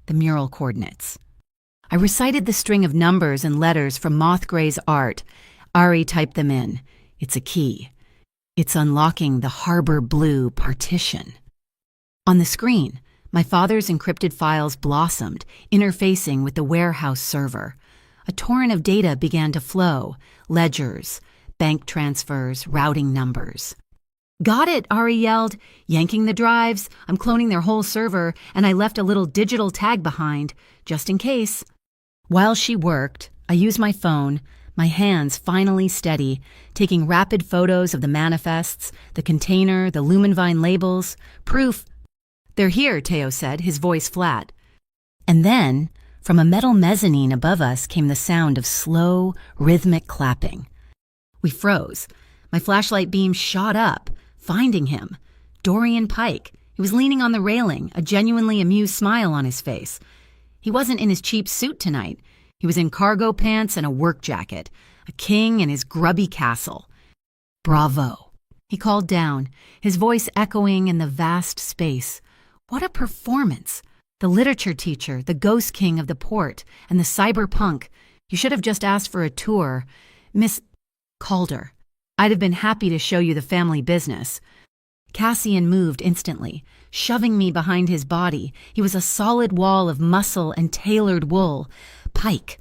the mural coordinates. I recited the string of numbers and letters from Mothgray's art. Ari typed them in. It's a key. It's unlocking the Harbor Blue partition. On the screen, my father's encrypted files blossomed, interfacing with the warehouse server. A torrent of data began to flow, ledgers, bank transfers, routing numbers. Got it, Ari yelled, yanking the drives. I'm cloning their whole server, and I left a little digital tag behind, just in case. While she worked, I used my phone, my hands finally steady, taking rapid photos of the manifests, the container, the Lumenvine labels. Proof. They're here, Teo said, his voice flat. And then, from a metal mezzanine above us came the sound of slow, rhythmic clapping. We froze. My flashlight beam shot up, finding him. Dorian Pike. He was leaning on the railing, a genuinely amused smile on his face. He wasn't in his cheap suit tonight. He was in cargo pants and a work jacket, a king in his grubby castle. Bravo, he called down, his voice echoing in the vast space. What a performance! The literature teacher, the ghost king of the port, and the cyberpunk. You should have just asked for a tour. Miss Calder, I'd have been happy to show you the family business. Cassian moved instantly, shoving me behind his body. He was a solid wall of muscle and tailored wool. Pike.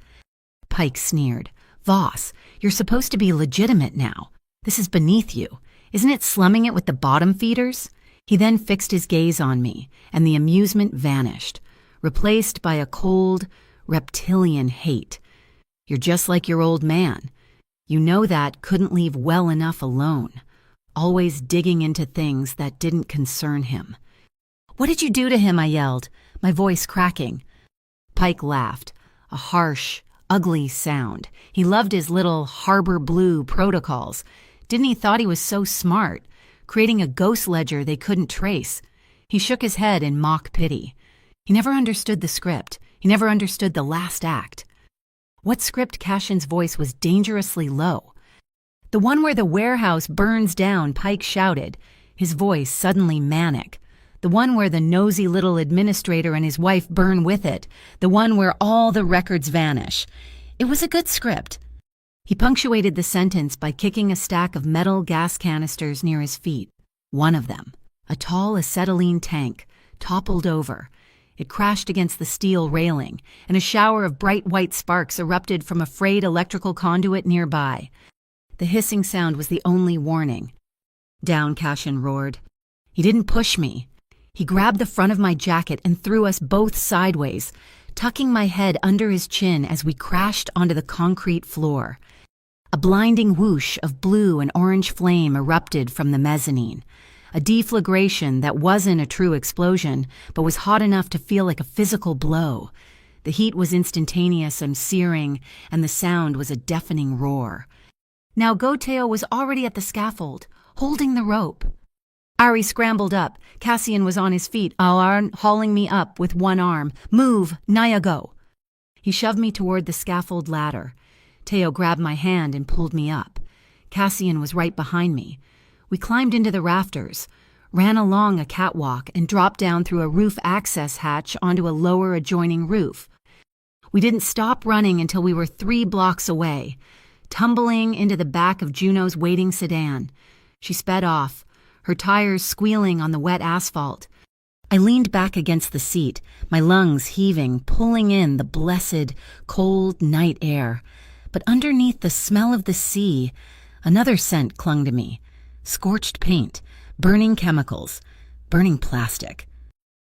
Pike sneered. Voss, you're supposed to be legitimate now. This is beneath you. Isn't it slumming it with the bottom feeders? He then fixed his gaze on me, and the amusement vanished, replaced by a cold, reptilian hate. You're just like your old man. You know that couldn't leave well enough alone, always digging into things that didn't concern him. What did you do to him? I yelled, my voice cracking. Pike laughed, a harsh, ugly sound. He loved his little Harbor Blue protocols. Didn't he thought he was so smart, creating a ghost ledger they couldn't trace? He shook his head in mock pity. He never understood the script. He never understood the last act. What script? Cassian's voice was dangerously low. The one where the warehouse burns down, Pike shouted, his voice suddenly manic. The one where the nosy little administrator and his wife burn with it. The one where all the records vanish. It was a good script. He punctuated the sentence by kicking a stack of metal gas canisters near his feet. One of them, a tall acetylene tank, toppled over. It crashed against the steel railing, and a shower of bright white sparks erupted from a frayed electrical conduit nearby. The hissing sound was the only warning. Down, Cassian roared. He didn't push me. He grabbed the front of my jacket and threw us both sideways, tucking my head under his chin as we crashed onto the concrete floor. A blinding whoosh of blue and orange flame erupted from the mezzanine, a deflagration that wasn't a true explosion, but was hot enough to feel like a physical blow. The heat was instantaneous and searing, and the sound was a deafening roar. Now Goteo was already at the scaffold, holding the rope. Ari scrambled up. Cassian was on his feet, Alarn hauling me up with one arm. Move, Naya, go. He shoved me toward the scaffold ladder. Teo grabbed my hand and pulled me up. Cassian was right behind me. We climbed into the rafters. ran along a catwalk, and dropped down through a roof access hatch onto a lower adjoining roof. We didn't stop running until we were 3 blocks away, tumbling into the back of Juno's waiting sedan. She sped off, her tires squealing on the wet asphalt. I leaned back against the seat, my lungs heaving, pulling in the blessed, cold night air. But underneath the smell of the sea, another scent clung to me. Scorched paint, burning chemicals, burning plastic.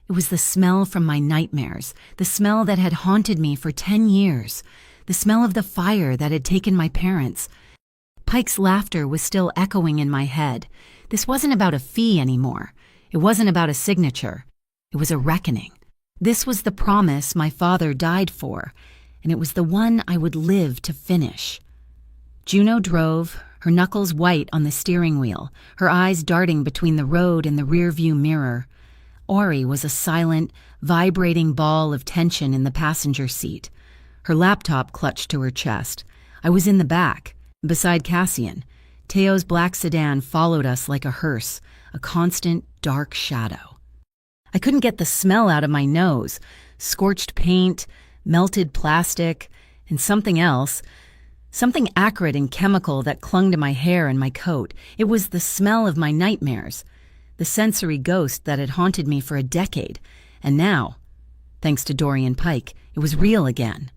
It was the smell from my nightmares, the smell that had haunted me for 10 years, the smell of the fire that had taken my parents. Pike's laughter was still echoing in my head. This wasn't about a fee anymore. It wasn't about a signature. It was a reckoning. This was the promise my father died for, and it was the one I would live to finish. Juno drove, her knuckles white on the steering wheel, her eyes darting between the road and the rearview mirror. Ori was a silent, vibrating ball of tension in the passenger seat. Her laptop clutched to her chest. I was in the back, beside Cassian. Teo's black sedan followed us like a hearse, a constant, dark shadow. I couldn't get the smell out of my nose. Scorched paint, melted plastic, and something else. Something acrid and chemical that clung to my hair and my coat. It was the smell of my nightmares, the sensory ghost that had haunted me for a decade. And now, thanks to Dorian Pike, it was real again.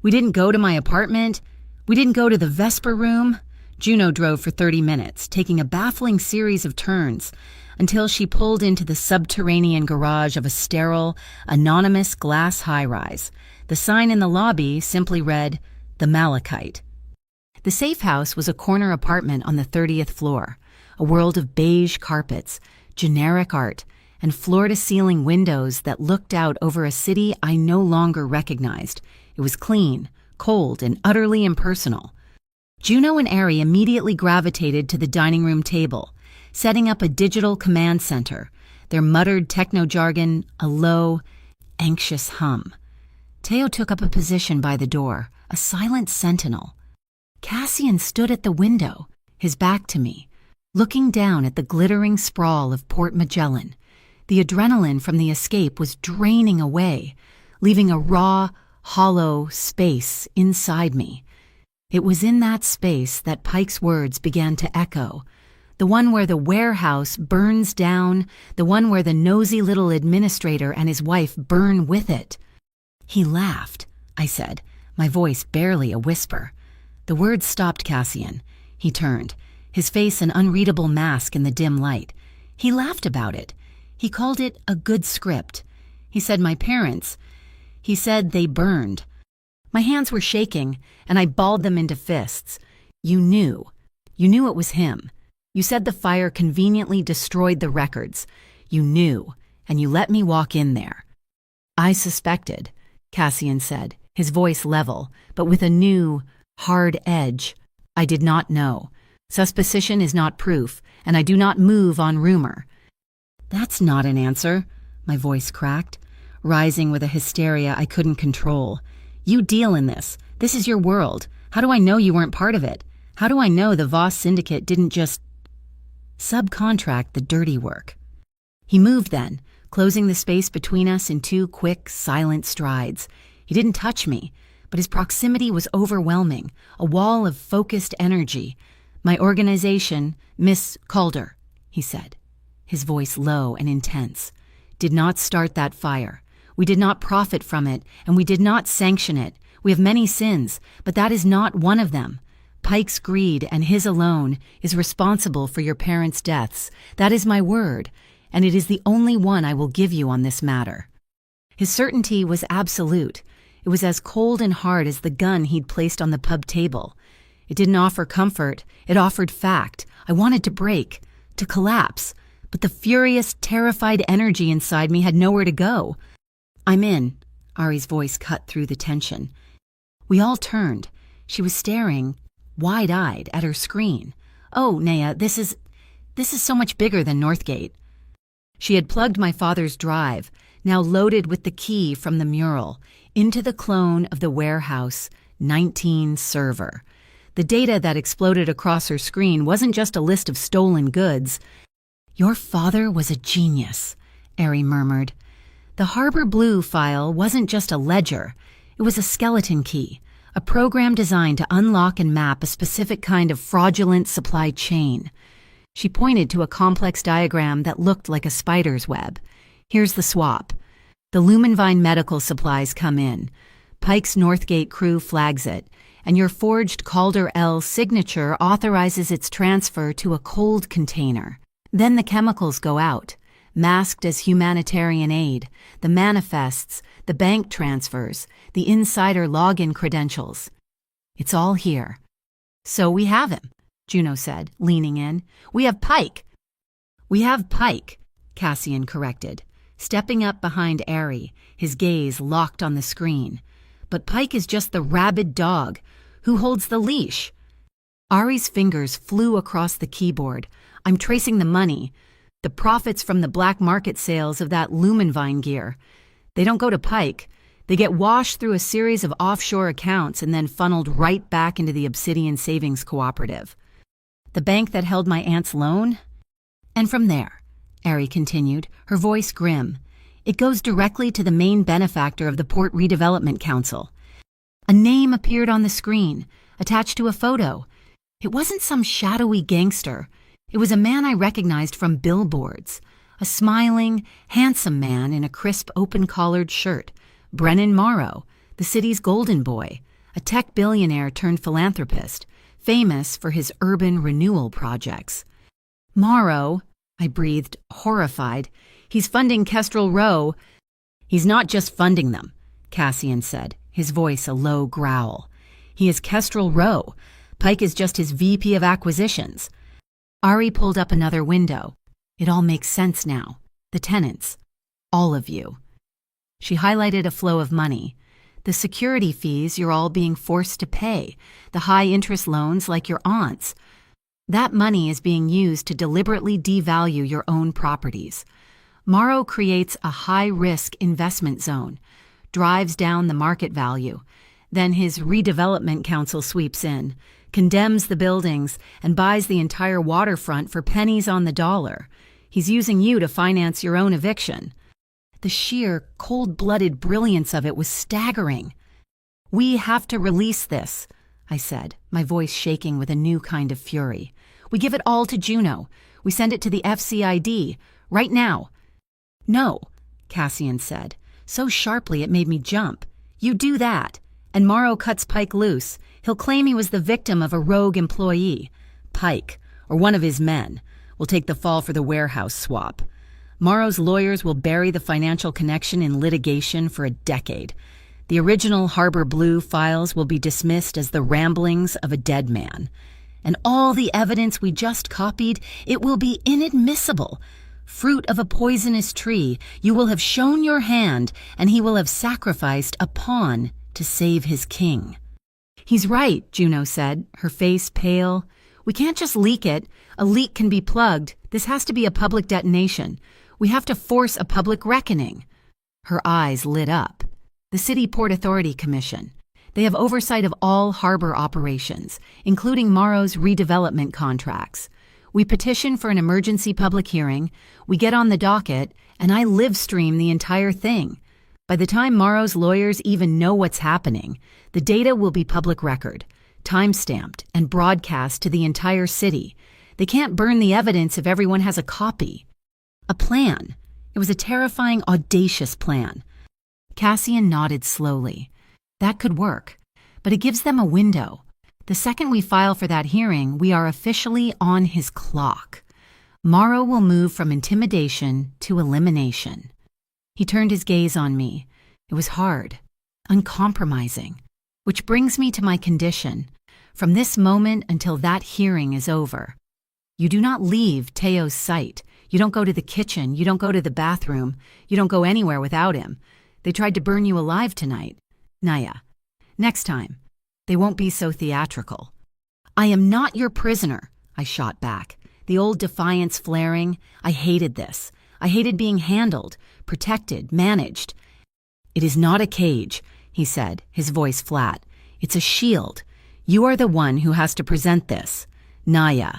We didn't go to my apartment. We didn't go to the Vesper room. Juno drove for 30 minutes, taking a baffling series of turns, until she pulled into the subterranean garage of a sterile, anonymous glass high-rise. The sign in the lobby simply read, "The Malachite." The safe house was a corner apartment on the 30th floor, a world of beige carpets, generic art, and floor-to-ceiling windows that looked out over a city I no longer recognized. It was clean, cold, and utterly impersonal. Juno and Ari immediately gravitated to the dining room table, setting up a digital command center, their muttered techno-jargon a low, anxious hum. Teo took up a position by the door, a silent sentinel. Cassian stood at the window, his back to me, looking down at the glittering sprawl of Port Magellan. The adrenaline from the escape was draining away, leaving a raw, hollow space inside me. It was in that space that Pike's words began to echo, the one where the warehouse burns down, the one where the nosy little administrator and his wife burn with it. He laughed, I said, my voice barely a whisper. The words stopped Cassian. He turned, his face an unreadable mask in the dim light. He laughed about it. He called it a good script. He said he said they burned. My hands were shaking, and I balled them into fists. You knew it was him. You said the fire conveniently destroyed the records. You knew, and you let me walk in there. I suspected, Cassian said, his voice level, but with a new, hard edge. I did not know. Suspicion is not proof, and I do not move on rumor. That's not an answer, my voice cracked, rising with a hysteria I couldn't control. You deal in this. This is your world. How do I know you weren't part of it? How do I know the Voss Syndicate didn't just subcontract the dirty work? He moved then, closing the space between us in 2 quick, silent strides. He didn't touch me, but his proximity was overwhelming, a wall of focused energy. My organization, Miss Calder, he said, his voice low and intense, did not start that fire. We did not profit from it, and we did not sanction it. We have many sins, but that is not one of them. Pike's greed, and his alone, is responsible for your parents' deaths. That is my word, and it is the only one I will give you on this matter. His certainty was absolute. It was as cold and hard as the gun he'd placed on the pub table. It didn't offer comfort. It offered fact. I wanted to break, to collapse, but the furious, terrified energy inside me had nowhere to go. I'm in, Ari's voice cut through the tension. We all turned. She was staring, wide-eyed, at her screen. Oh, Naya, this is so much bigger than Northgate. She had plugged my father's drive, now loaded with the key from the mural, into the clone of the warehouse 19 server. The data that exploded across her screen wasn't just a list of stolen goods. Your father was a genius, Ari murmured. The Harbor Blue file wasn't just a ledger. It was a skeleton key, a program designed to unlock and map a specific kind of fraudulent supply chain. She pointed to a complex diagram that looked like a spider's web. Here's the swap. The Lumenvine medical supplies come in. Pike's Northgate crew flags it, and your forged Calder L signature authorizes its transfer to a cold container. Then the chemicals go out, masked as humanitarian aid, the manifests, the bank transfers, the insider login credentials. It's all here. So we have him, Juno said, leaning in. We have Pike. We have Pike, Cassian corrected, stepping up behind Ari, his gaze locked on the screen. But Pike is just the rabid dog. Who holds the leash? Ari's fingers flew across the keyboard. I'm tracing the money. The profits from the black market sales of that Lumenvine gear. They don't go to Pike. They get washed through a series of offshore accounts and then funneled right back into the Obsidian Savings Cooperative. The bank that held my aunt's loan? And from there, Ari continued, her voice grim, it goes directly to the main benefactor of the Port Redevelopment Council. A name appeared on the screen, attached to a photo. It wasn't some shadowy gangster. It was a man I recognized from billboards, a smiling, handsome man in a crisp, open-collared shirt, Brennan Morrow, the city's golden boy, a tech billionaire turned philanthropist, famous for his urban renewal projects. Morrow, I breathed, horrified. He's funding Kestrel Row. He's not just funding them, Cassian said, his voice a low growl. He is Kestrel Row. Pike is just his VP of acquisitions. Ari pulled up another window. It all makes sense now. The tenants. All of you. She highlighted a flow of money. The security fees you're all being forced to pay. The high-interest loans like your aunt's. That money is being used to deliberately devalue your own properties. Morrow creates a high-risk investment zone, drives down the market value. Then his redevelopment council sweeps in, condemns the buildings, and buys the entire waterfront for pennies on the dollar. He's using you to finance your own eviction. The sheer, cold-blooded brilliance of it was staggering. We have to release this, I said, my voice shaking with a new kind of fury. We give it all to Juno. We send it to the FCID, right now. No, Cassian said, so sharply it made me jump. You do that. And Morrow cuts Pike loose. He'll claim he was the victim of a rogue employee. Pike, or one of his men, will take the fall for the warehouse swap. Morrow's lawyers will bury the financial connection in litigation for a decade. The original Harbor Blue files will be dismissed as the ramblings of a dead man. And all the evidence we just copied, it will be inadmissible. Fruit of a poisonous tree, you will have shown your hand, and he will have sacrificed a pawn to save his king. He's right, Juno said, her face pale. We can't just leak it. A leak can be plugged. This has to be a public detonation. We have to force a public reckoning. Her eyes lit up. The City Port Authority Commission. They have oversight of all harbor operations, including Morrow's redevelopment contracts. We petition for an emergency public hearing, we get on the docket, and I live stream the entire thing. By the time Morrow's lawyers even know what's happening, the data will be public record, time-stamped and broadcast to the entire city. They can't burn the evidence if everyone has a copy. A plan. It was a terrifying, audacious plan. Cassian nodded slowly. That could work, but it gives them a window. The second we file for that hearing, we are officially on his clock. Morrow will move from intimidation to elimination. He turned his gaze on me. It was hard, uncompromising, which brings me to my condition. From this moment until that hearing is over, you do not leave Teo's sight. You don't go to the kitchen. You don't go to the bathroom. You don't go anywhere without him. They tried to burn you alive tonight. Naya, next time, they won't be so theatrical. I am not your prisoner, I shot back, the old defiance flaring. I hated this. I hated being handled, protected, managed. It is not a cage, he said, his voice flat. It's a shield. You are the one who has to present this. Naya,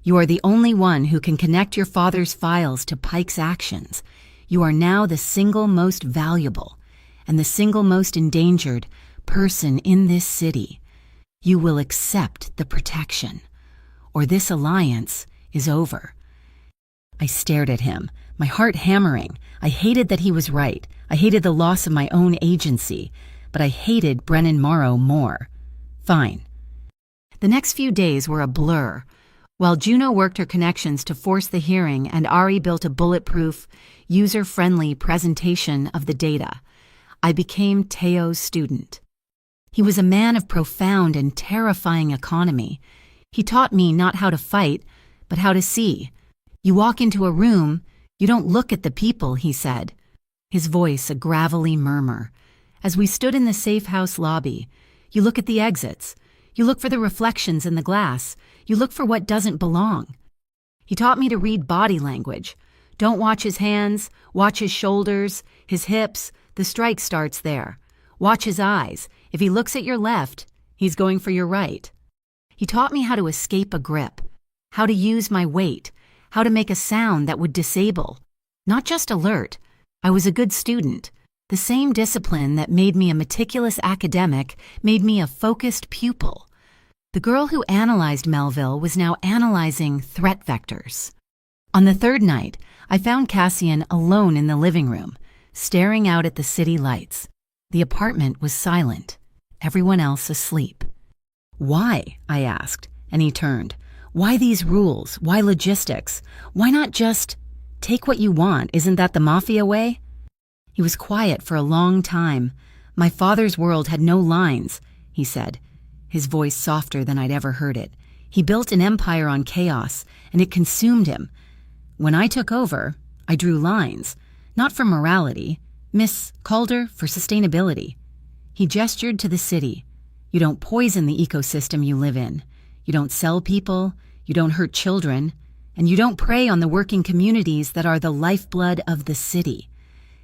You are the only one who can connect your father's files to Pike's actions. You are now the single most valuable and the single most endangered person in this city. You will accept the protection, or this alliance is over." I stared at him, my heart hammering. I hated that he was right. I hated the loss of my own agency, but I hated Brennan Morrow more. Fine. The next few days were a blur. While Juno worked her connections to force the hearing and Ari built a bulletproof, user-friendly presentation of the data, I became Teo's student. He was a man of profound and terrifying economy. He taught me not how to fight, but how to see. "You walk into a room, you don't look at the people," he said, his voice a gravelly murmur. As we stood in the safe house lobby, you look at the exits. You look for the reflections in the glass. You look for what doesn't belong. He taught me to read body language. Don't watch his hands, watch his shoulders, his hips. The strike starts there. Watch his eyes. If he looks at your left, he's going for your right. He taught me how to escape a grip, how to use my weight, how to make a sound that would disable, not just alert. I was a good student. The same discipline that made me a meticulous academic made me a focused pupil. The girl who analyzed Melville was now analyzing threat vectors. On the third night, I found Cassian alone in the living room, staring out at the city lights. The apartment was silent, everyone else asleep. "Why?" I asked, and he turned. "Why these rules? Why logistics? Why not just take what you want? Isn't that the Mafia way?" He was quiet for a long time. "My father's world had no lines," he said, his voice softer than I'd ever heard it. "He built an empire on chaos, and it consumed him. When I took over, I drew lines, not for morality, Miss Calder, for sustainability." He gestured to the city. "You don't poison the ecosystem you live in. You don't sell people, you don't hurt children, and you don't prey on the working communities that are the lifeblood of the city.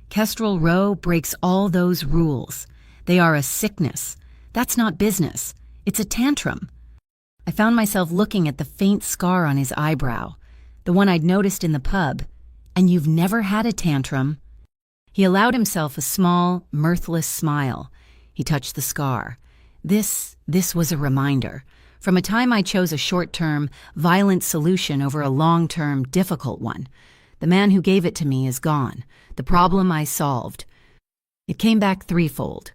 Kestrel Row breaks all those rules. They are a sickness. That's not business. It's a tantrum." I found myself looking at the faint scar on his eyebrow, the one I'd noticed in the pub. "And you've never had a tantrum?" He allowed himself a small, mirthless smile. He touched the scar. This was a reminder. From a time I chose a short-term, violent solution over a long-term, difficult one. The man who gave it to me is gone. The problem I solved. It came back threefold.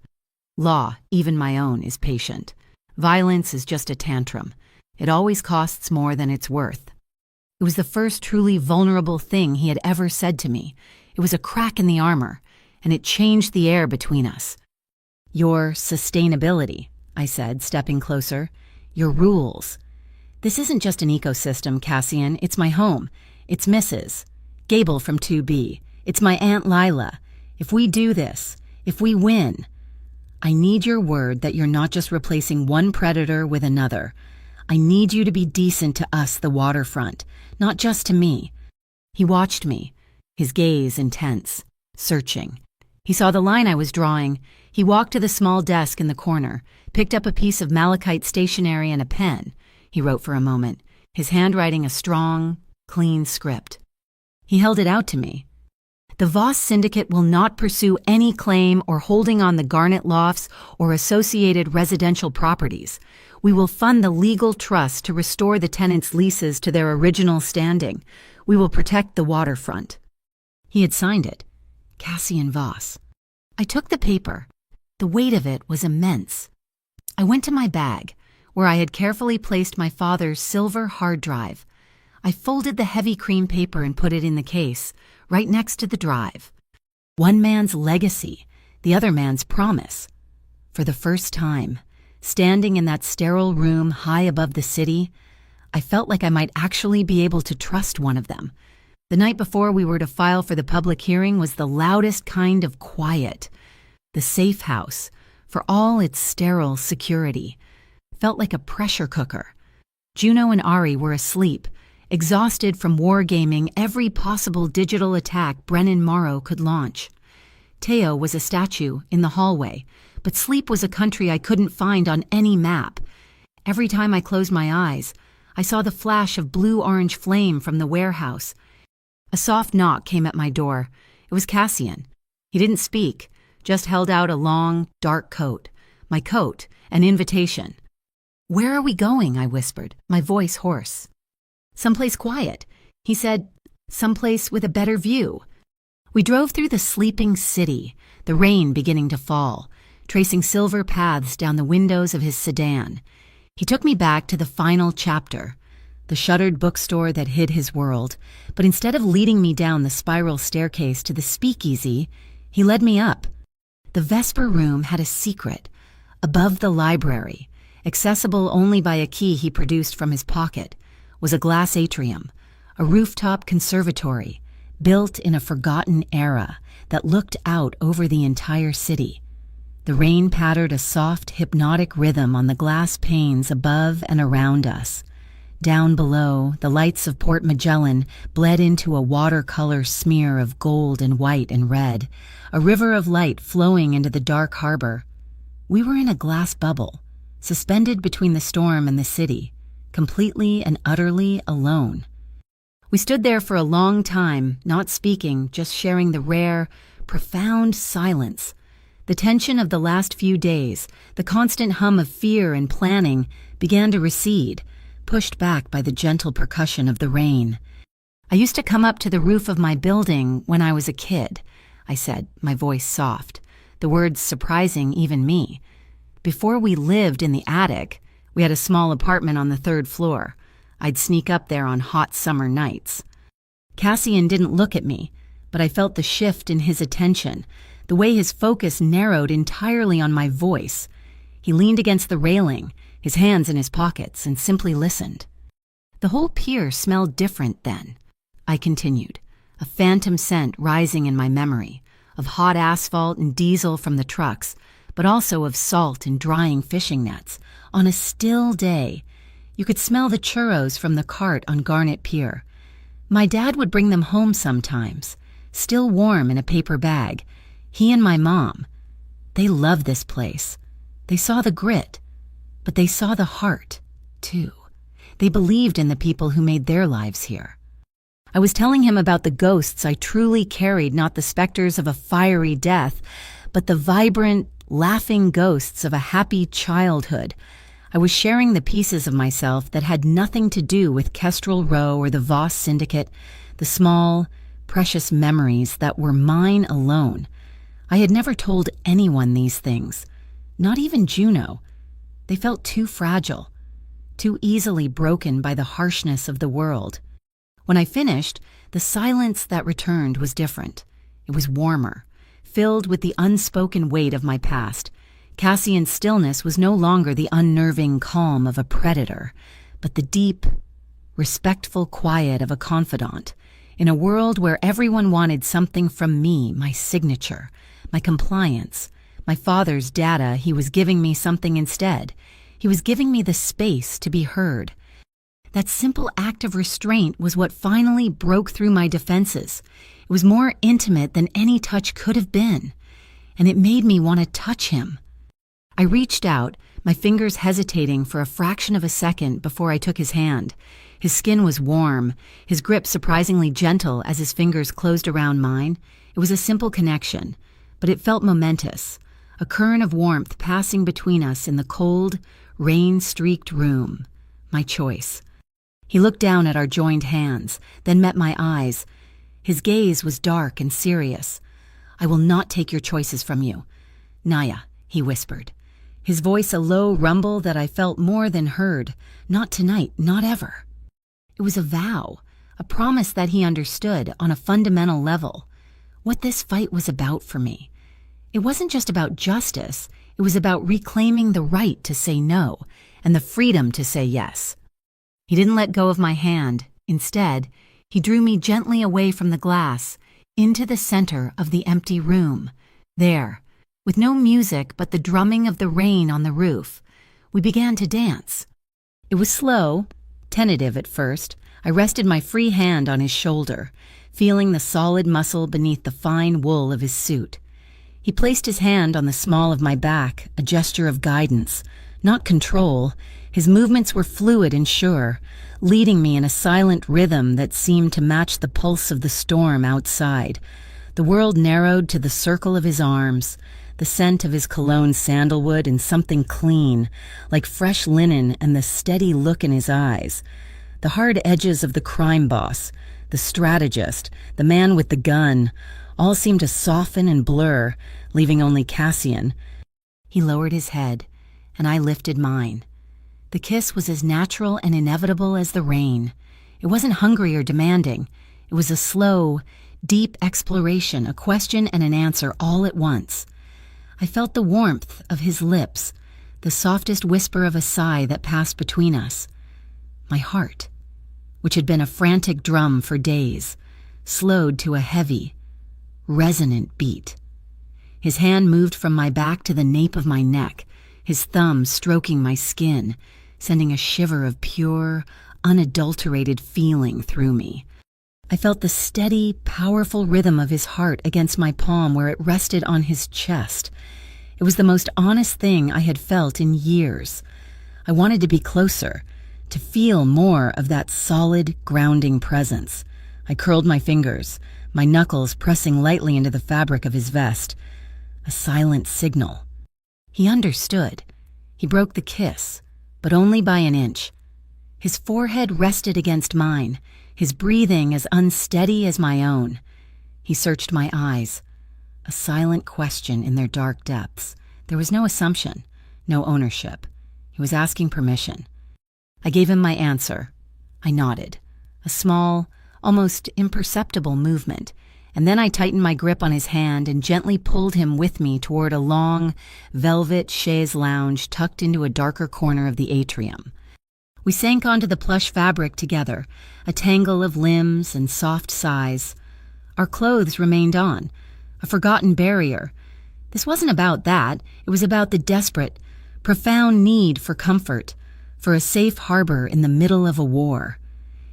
Law, even my own, is patient. Violence is just a tantrum. It always costs more than it's worth. It was the first truly vulnerable thing he had ever said to me. It was a crack in the armor, and it changed the air between us. "Your sustainability," I said, stepping closer. "Your rules. This isn't just an ecosystem, Cassian. It's my home. It's Mrs. Gable from 2B. It's my Aunt Lila. If we do this, if we win, I need your word that you're not just replacing one predator with another. I need you to be decent to us, the waterfront, not just to me." He watched me, his gaze intense, searching. He saw the line I was drawing. He walked to the small desk in the corner, picked up a piece of malachite stationery and a pen. He wrote for a moment, his handwriting a strong, clean script. He held it out to me. "The Voss Syndicate will not pursue any claim or holding on the Garnet Lofts or associated residential properties. We will fund the legal trust to restore the tenants' leases to their original standing. We will protect the waterfront." He had signed it. Cassian Voss. I took the paper. The weight of it was immense. I went to my bag, where I had carefully placed my father's silver hard drive. I folded the heavy cream paper and put it in the case, right next to the drive. One man's legacy, the other man's promise. For the first time, standing in that sterile room high above the city, I felt like I might actually be able to trust one of them. The night before we were to file for the public hearing was the loudest kind of quiet. The safe house, for all its sterile security, felt like a pressure cooker. Juno and Ari were asleep, exhausted from wargaming every possible digital attack Brennan Morrow could launch. Teo was a statue in the hallway, but sleep was a country I couldn't find on any map. Every time I closed my eyes, I saw the flash of blue-orange flame from the warehouse. A soft knock came at my door. It was Cassian. He didn't speak, just held out a long, dark coat. My coat, an invitation. "Where are we going?" I whispered, my voice hoarse. "Someplace quiet." He said, "Someplace with a better view." We drove through the sleeping city, the rain beginning to fall, tracing silver paths down the windows of his sedan. He took me back to the final chapter, the shuttered bookstore that hid his world, but instead of leading me down the spiral staircase to the speakeasy, he led me up. The Vesper room had a secret. Above the library, accessible only by a key he produced from his pocket, was a glass atrium, a rooftop conservatory, built in a forgotten era that looked out over the entire city. The rain pattered a soft, hypnotic rhythm on the glass panes above and around us. Down below, the lights of Port Magellan bled into a watercolor smear of gold and white and red, a river of light flowing into the dark harbor. We were in a glass bubble, suspended between the storm and the city, completely and utterly alone. We stood there for a long time, not speaking, just sharing the rare, profound silence. The tension of the last few days, the constant hum of fear and planning, began to recede, pushed back by the gentle percussion of the rain. "I used to come up to the roof of my building when I was a kid," I said, my voice soft, the words surprising even me. "Before we lived in the attic, we had a small apartment on the 3rd floor. I'd sneak up there on hot summer nights." Cassian didn't look at me, but I felt the shift in his attention, the way his focus narrowed entirely on my voice. He leaned against the railing, his hands in his pockets, and simply listened. "The whole pier smelled different then," I continued, a phantom scent rising in my memory, of hot asphalt and diesel from the trucks, but also of salt and drying fishing nets. On a still day, you could smell the churros from the cart on Garnet Pier. My dad would bring them home sometimes, still warm in a paper bag. He and my mom. They loved this place. They saw the grit, but they saw the heart, too. They believed in the people who made their lives here. I was telling him about the ghosts I truly carried, not the specters of a fiery death, but the vibrant, laughing ghosts of a happy childhood. I was sharing the pieces of myself that had nothing to do with Kestrel Row or the Voss Syndicate, the small, precious memories that were mine alone. I had never told anyone these things, not even Juno. They felt too fragile, too easily broken by the harshness of the world. When I finished, the silence that returned was different. It was warmer, filled with the unspoken weight of my past. Cassian's stillness was no longer the unnerving calm of a predator, but the deep, respectful quiet of a confidant. In a world where everyone wanted something from me, my signature, my compliance, my father's data, he was giving me something instead. He was giving me the space to be heard. That simple act of restraint was what finally broke through my defenses. It was more intimate than any touch could have been, and it made me want to touch him. I reached out, my fingers hesitating for a fraction of a second before I took his hand. His skin was warm, his grip surprisingly gentle as his fingers closed around mine. It was a simple connection, but it felt momentous, a current of warmth passing between us in the cold, rain-streaked room. My choice. He looked down at our joined hands, then met my eyes. His gaze was dark and serious. "I will not take your choices from you. Naya," he whispered, his voice a low rumble that I felt more than heard. "Not tonight, not ever." It was a vow, a promise that he understood on a fundamental level. What this fight was about for me. It wasn't just about justice, it was about reclaiming the right to say no and the freedom to say yes. He didn't let go of my hand. Instead, he drew me gently away from the glass, into the center of the empty room. There, with no music but the drumming of the rain on the roof, we began to dance. It was slow, tentative at first. I rested my free hand on his shoulder, feeling the solid muscle beneath the fine wool of his suit. He placed his hand on the small of my back, a gesture of guidance, not control. His movements were fluid and sure, leading me in a silent rhythm that seemed to match the pulse of the storm outside. The world narrowed to the circle of his arms, the scent of his cologne sandalwood and something clean, like fresh linen, and the steady look in his eyes. The hard edges of the crime boss, the strategist, the man with the gun, all seemed to soften and blur, leaving only Cassian. He lowered his head, and I lifted mine. The kiss was as natural and inevitable as the rain. It wasn't hungry or demanding. It was a slow, deep exploration, a question and an answer all at once. I felt the warmth of his lips, the softest whisper of a sigh that passed between us. My heart, which had been a frantic drum for days, slowed to a heavy, resonant beat. His hand moved from my back to the nape of my neck, his thumb stroking my skin, sending a shiver of pure, unadulterated feeling through me. I felt the steady, powerful rhythm of his heart against my palm where it rested on his chest. It was the most honest thing I had felt in years. I wanted to be closer, to feel more of that solid, grounding presence. I curled my fingers, my knuckles pressing lightly into the fabric of his vest. A silent signal. He understood. He broke the kiss, but only by an inch. His forehead rested against mine, his breathing as unsteady as my own. He searched my eyes, a silent question in their dark depths. There was no assumption, no ownership. He was asking permission. I gave him my answer. I nodded, a small, almost imperceptible movement, and then I tightened my grip on his hand and gently pulled him with me toward a long, velvet chaise lounge tucked into a darker corner of the atrium. We sank onto the plush fabric together, a tangle of limbs and soft sighs. Our clothes remained on, a forgotten barrier. This wasn't about that. It was about the desperate, profound need for comfort, for a safe harbor in the middle of a war.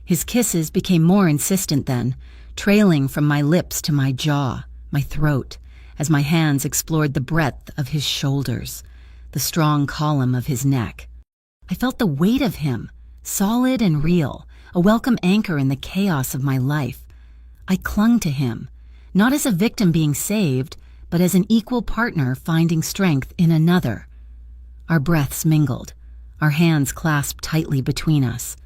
His kisses became more insistent then, trailing from my lips to my jaw, my throat, as my hands explored the breadth of his shoulders, the strong column of his neck. I felt the weight of him, solid and real, a welcome anchor in the chaos of my life. I clung to him, not as a victim being saved, but as an equal partner finding strength in another. Our breaths mingled, our hands clasped tightly between us.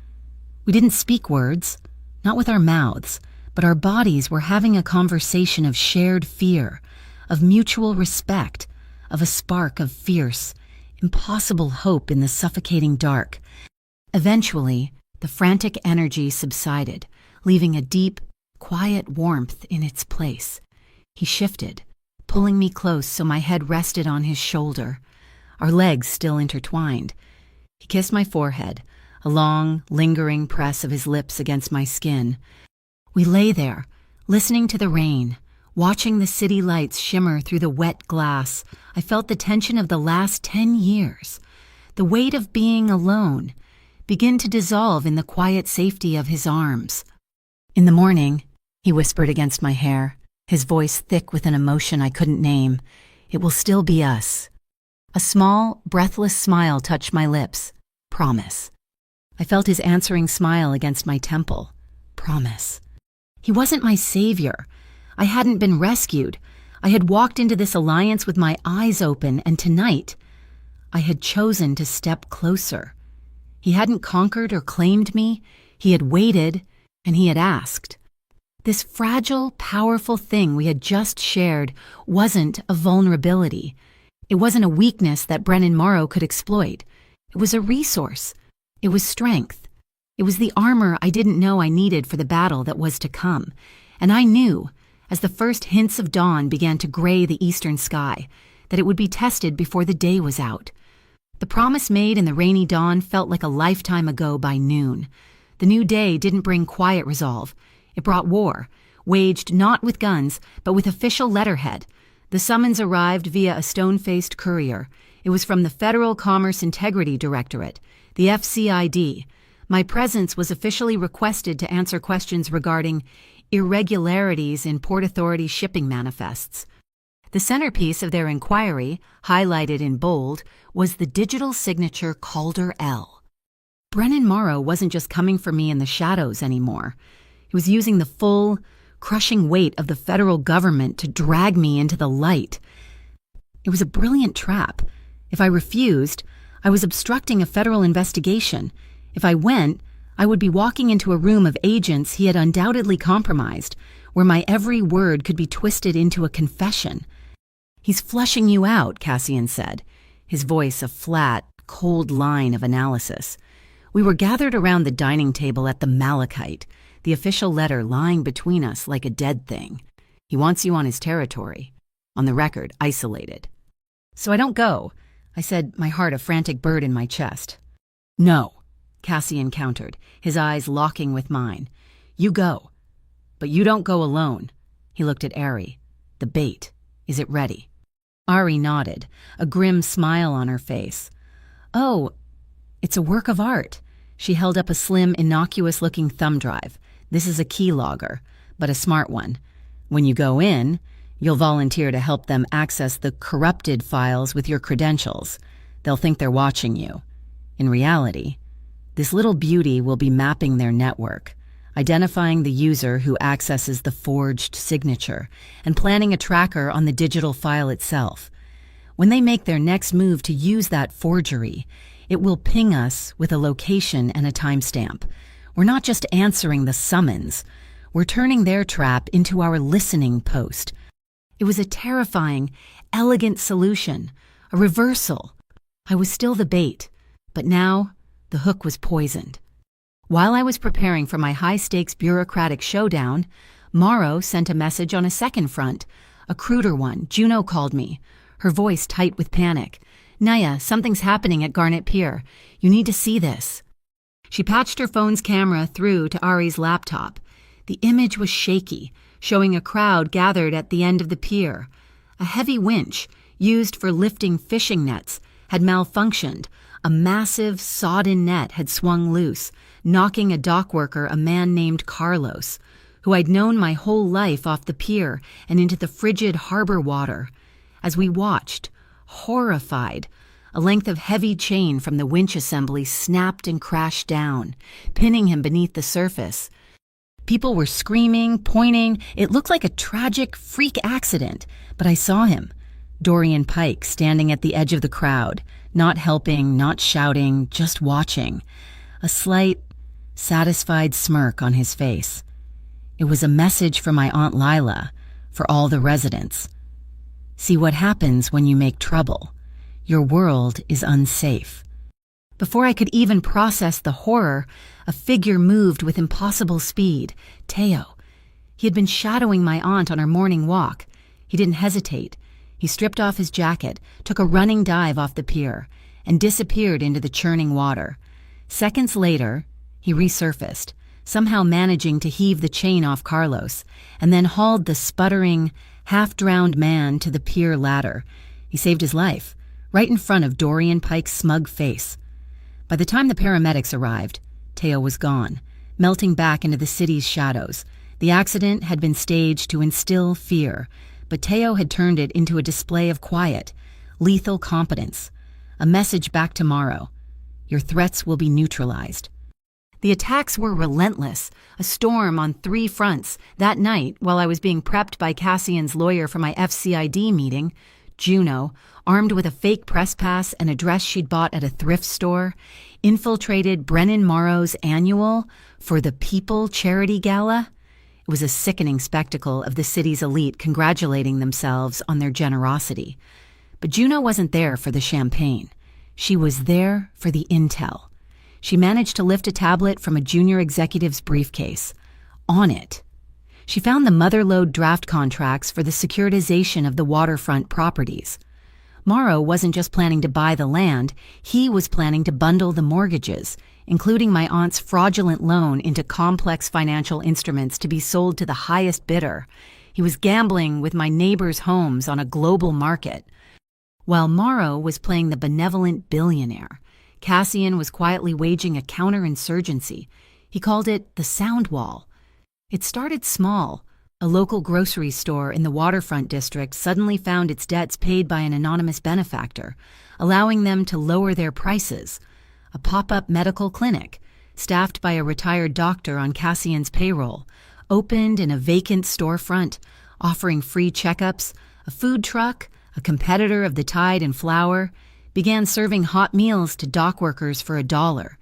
We didn't speak words, not with our mouths, but our bodies were having a conversation of shared fear, of mutual respect, of a spark of fierce, impossible hope in the suffocating dark. Eventually, the frantic energy subsided, leaving a deep, quiet warmth in its place. He shifted, pulling me close so my head rested on his shoulder, our legs still intertwined. He kissed my forehead, a long, lingering press of his lips against my skin. We lay there, listening to the rain, watching the city lights shimmer through the wet glass. I felt the tension of the last 10 years, the weight of being alone, begin to dissolve in the quiet safety of his arms. In the morning, he whispered against my hair, his voice thick with an emotion I couldn't name. It will still be us. A small, breathless smile touched my lips. Promise. I felt his answering smile against my temple. Promise. He wasn't my savior. I hadn't been rescued. I had walked into this alliance with my eyes open, and tonight, I had chosen to step closer. He hadn't conquered or claimed me. He had waited, and he had asked. This fragile, powerful thing we had just shared wasn't a vulnerability. It wasn't a weakness that Brennan Morrow could exploit. It was a resource. It was strength. It was the armor I didn't know I needed for the battle that was to come. And I knew, as the first hints of dawn began to gray the eastern sky, that it would be tested before the day was out. The promise made in the rainy dawn felt like a lifetime ago by noon. The new day didn't bring quiet resolve. It brought war, waged not with guns, but with official letterhead. The summons arrived via a stone-faced courier. It was from the Federal Commerce Integrity Directorate, the FCID. My presence was officially requested to answer questions regarding irregularities in Port Authority shipping manifests. The centerpiece of their inquiry, highlighted in bold, was the digital signature Calder L. Brennan Morrow wasn't just coming for me in the shadows anymore. He was using the full, crushing weight of the federal government to drag me into the light. It was a brilliant trap. If I refused, I was obstructing a federal investigation. If I went, I would be walking into a room of agents he had undoubtedly compromised, where my every word could be twisted into a confession. "He's flushing you out," Cassian said, his voice a flat, cold line of analysis. We were gathered around the dining table at the Malachite, the official letter lying between us like a dead thing. "He wants you on his territory. On the record, isolated." "So I don't go," I said, my heart a frantic bird in my chest. "No," Cassian countered, his eyes locking with mine. "You go. But you don't go alone." He looked at Ari. "The bait. Is it ready?" Ari nodded, a grim smile on her face. "Oh, it's a work of art." She held up a slim, innocuous-looking thumb drive. "This is a keylogger, but a smart one. When you go in, you'll volunteer to help them access the corrupted files with your credentials. They'll think they're watching you. In reality, this little beauty will be mapping their network, identifying the user who accesses the forged signature, and planning a tracker on the digital file itself. When they make their next move to use that forgery, it will ping us with a location and a timestamp. We're not just answering the summons. We're turning their trap into our listening post. It was a terrifying, elegant solution, a reversal. I was still the bait, but now the hook was poisoned. While I was preparing for my high-stakes bureaucratic showdown, Morrow sent a message on a second front, a cruder one. Juno called me, her voice tight with panic. "Naya, something's happening at Garnet Pier. You need to see this." She patched her phone's camera through to Ari's laptop. The image was shaky, showing a crowd gathered at the end of the pier. A heavy winch, used for lifting fishing nets, had malfunctioned. A massive, sodden net had swung loose, knocking a dock worker, a man named Carlos, who I'd known my whole life, off the pier and into the frigid harbor water. As we watched, horrified, a length of heavy chain from the winch assembly snapped and crashed down, pinning him beneath the surface. People were screaming, pointing. It looked like a tragic freak accident, but I saw him, Dorian Pike, standing at the edge of the crowd, not helping, not shouting, just watching, a slight, satisfied smirk on his face. It was a message from my Aunt Lila, for all the residents. See what happens when you make trouble. Your world is unsafe. Before I could even process the horror, a figure moved with impossible speed. Teo. He had been shadowing my aunt on her morning walk. He didn't hesitate. He stripped off his jacket, took a running dive off the pier, and disappeared into the churning water. Seconds later, he resurfaced, somehow managing to heave the chain off Carlos, and then hauled the sputtering, half-drowned man to the pier ladder. He saved his life, right in front of Dorian Pike's smug face. By the time the paramedics arrived, Teo was gone, melting back into the city's shadows. The accident had been staged to instill fear, but Teo had turned it into a display of quiet, lethal competence. A message back to Morrow. Your threats will be neutralized. The attacks were relentless, a storm on 3 fronts. That night, while I was being prepped by Cassian's lawyer for my FCID meeting, Juno, armed with a fake press pass and a dress she'd bought at a thrift store, infiltrated Brennan Morrow's annual For the People charity gala. It was a sickening spectacle of the city's elite congratulating themselves on their generosity. But Juno wasn't there for the champagne. She was there for the intel. She managed to lift a tablet from a junior executive's briefcase. On it, she found the motherlode draft contracts for the securitization of the waterfront properties. Morrow wasn't just planning to buy the land, he was planning to bundle the mortgages, including my aunt's fraudulent loan, into complex financial instruments to be sold to the highest bidder. He was gambling with my neighbors' homes on a global market. While Morrow was playing the benevolent billionaire, Cassian was quietly waging a counterinsurgency. He called it the Sound Wall. It started small. A local grocery store in the waterfront district suddenly found its debts paid by an anonymous benefactor, allowing them to lower their prices. a pop-up medical clinic, staffed by a retired doctor on Cassian's payroll, opened in a vacant storefront, offering free checkups. A food truck, a competitor of the Tide and Flour, began serving hot meals to dock workers for $1.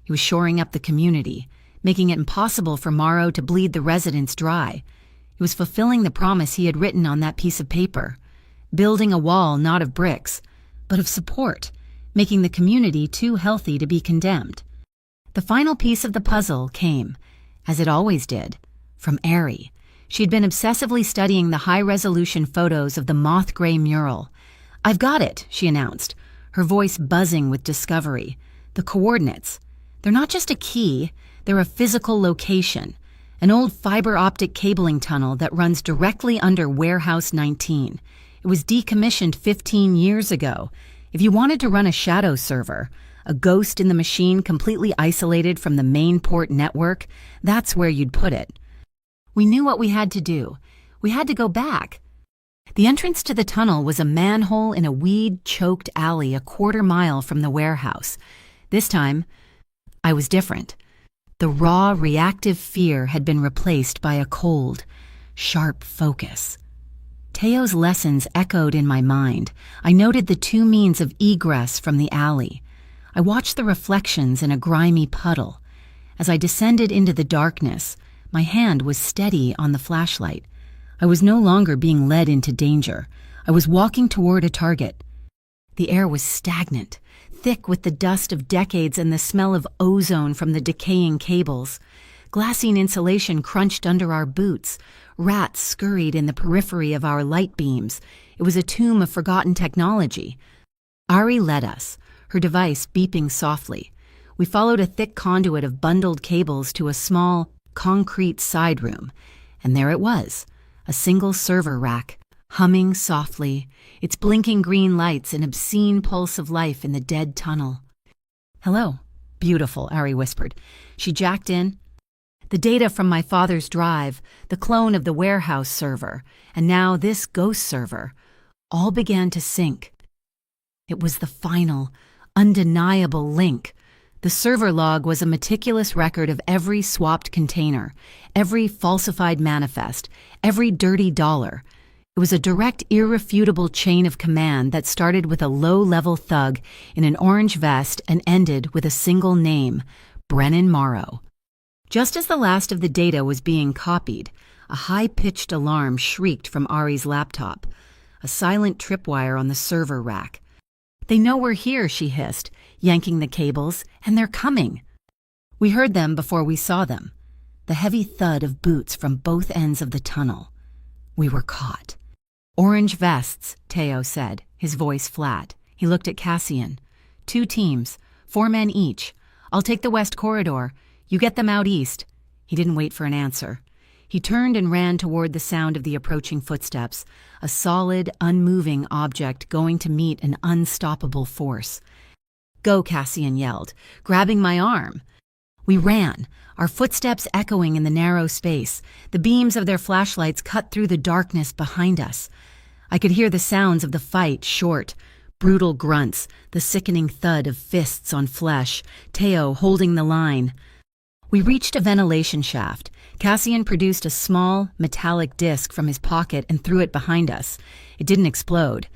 He was shoring up the community, making it impossible for Morrow to bleed the residents dry. He was fulfilling the promise he had written on that piece of paper, building a wall not of bricks, but of support, making the community too healthy to be condemned. The final piece of the puzzle came, as it always did, from Ari. She'd been obsessively studying the high-resolution photos of the moth-gray mural. "I've got it," she announced, her voice buzzing with discovery. "The coordinates. They're not just a key, they're a physical location. An old fiber-optic cabling tunnel that runs directly under Warehouse 19. It was decommissioned 15 years ago. If you wanted to run a shadow server, a ghost in the machine completely isolated from the main port network, that's where you'd put it. We knew what we had to do. We had to go back. The entrance to the tunnel was a manhole in a weed-choked alley a quarter-mile from the warehouse. This time, I was different. The raw, reactive fear had been replaced by a cold, sharp focus. Teo's lessons echoed in my mind. I noted the two means of egress from the alley. I watched the reflections in a grimy puddle. As I descended into the darkness, my hand was steady on the flashlight. I was no longer being led into danger. I was walking toward a target. The air was stagnant, thick with the dust of decades and the smell of ozone from the decaying cables. Glassine insulation crunched under our boots. Rats scurried in the periphery of our light beams. It was a tomb of forgotten technology. Ari led us, her device beeping softly. We followed a thick conduit of bundled cables to a small, concrete side room, and there it was, a single server rack, humming softly, its blinking green lights an obscene pulse of life in the dead tunnel. "Hello, beautiful," Ari whispered. She jacked in. The data from my father's drive, the clone of the warehouse server, and now this ghost server, all began to sync. It was the final, undeniable link. The server log was a meticulous record of every swapped container, every falsified manifest, every dirty dollar. It was a direct, irrefutable chain of command that started with a low-level thug in an orange vest and ended with a single name, Brennan Morrow. Just as the last of the data was being copied, a high-pitched alarm shrieked from Ari's laptop, a silent tripwire on the server rack. "They know we're here," she hissed, yanking the cables, "and they're coming." We heard them before we saw them, the heavy thud of boots from both ends of the tunnel. We were caught. "Orange vests," Teo said, his voice flat. He looked at Cassian. "2 teams, 4 men each. I'll take the west corridor. You get them out east." He didn't wait for an answer. He turned and ran toward the sound of the approaching footsteps, a solid, unmoving object going to meet an unstoppable force. "Go," Cassian yelled, grabbing my arm. We ran, our footsteps echoing in the narrow space. The beams of their flashlights cut through the darkness behind us. I could hear the sounds of the fight, short, brutal grunts, the sickening thud of fists on flesh, Teo holding the line. We reached a ventilation shaft. Cassian produced a small, metallic disc from his pocket and threw it behind us. It didn't explode.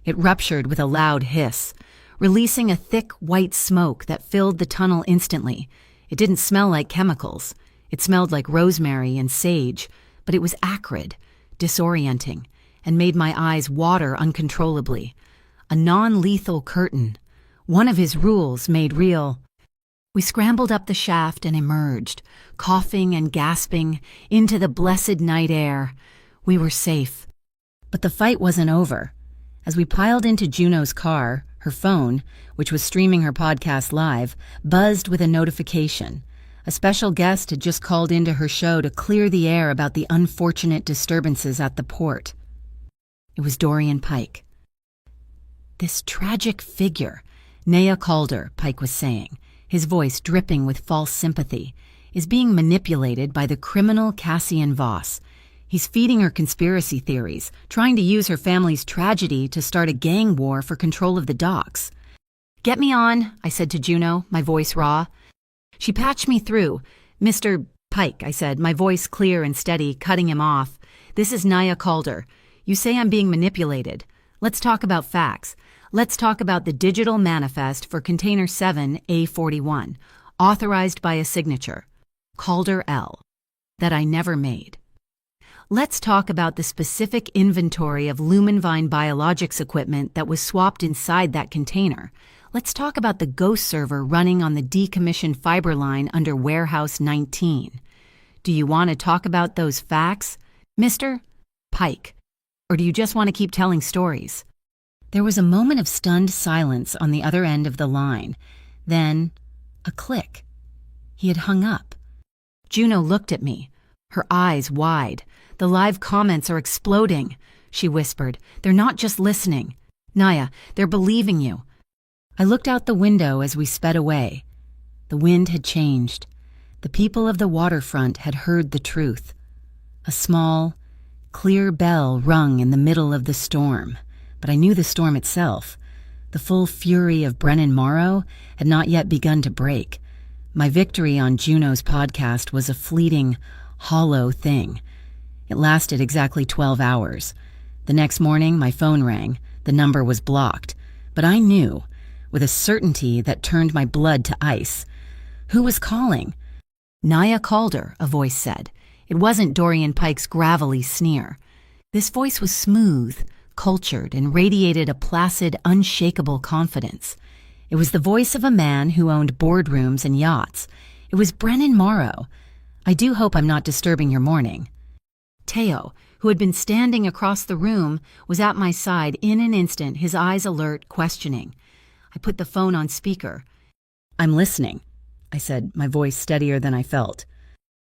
It ruptured with a loud hiss, releasing a thick, white smoke that filled the tunnel instantly. It didn't smell like chemicals. It smelled like rosemary and sage, but it was acrid, disorienting, and made my eyes water uncontrollably. A non-lethal curtain, one of his rules made real. We scrambled up the shaft and emerged, coughing and gasping, into the blessed night air. We were safe. But the fight wasn't over. As we piled into Juno's car, her phone, which was streaming her podcast live, buzzed with a notification. A special guest had just called into her show to clear the air about the unfortunate disturbances at the port. It was Dorian Pike. "This tragic figure," Naya Calder, Pike was saying, his voice dripping with false sympathy, "is being manipulated by the criminal Cassian Voss. He's feeding her conspiracy theories, trying to use her family's tragedy to start a gang war for control of the docks." "Get me on," I said to Juno, my voice raw. She patched me through. "Mr. Pike," I said, my voice clear and steady, cutting him off. "This is Naya Calder. You say I'm being manipulated. Let's talk about facts. Let's talk about the digital manifest for Container 7A41, authorized by a signature, Calder L, that I never made. Let's talk about the specific inventory of Lumenvine Biologics equipment that was swapped inside that container. Let's talk about the ghost server running on the decommissioned fiber line under Warehouse 19. Do you want to talk about those facts, Mr. Pike? Or do you just want to keep telling stories?" There was a moment of stunned silence on the other end of the line. Then, a click. He had hung up. Juno looked at me, her eyes wide. "The live comments are exploding," she whispered. "They're not just listening. Naya, they're believing you." I looked out the window as we sped away. The wind had changed. The people of the waterfront had heard the truth. A small, clear bell rung in the middle of the storm, but I knew the storm itself. The full fury of Brennan Morrow had not yet begun to break. My victory on Juno's podcast was a fleeting, hollow thing. It lasted exactly 12 hours. The next morning, my phone rang. The number was blocked. But I knew, with a certainty that turned my blood to ice. Who was calling? "Naya Calder," a voice said. It wasn't Dorian Pike's gravelly sneer. This voice was smooth, cultured, and radiated a placid, unshakable confidence. It was the voice of a man who owned boardrooms and yachts. It was Brennan Morrow. "I do hope I'm not disturbing your morning." Teo, who had been standing across the room, was at my side in an instant, his eyes alert, questioning. I put the phone on speaker. "I'm listening," I said, my voice steadier than I felt.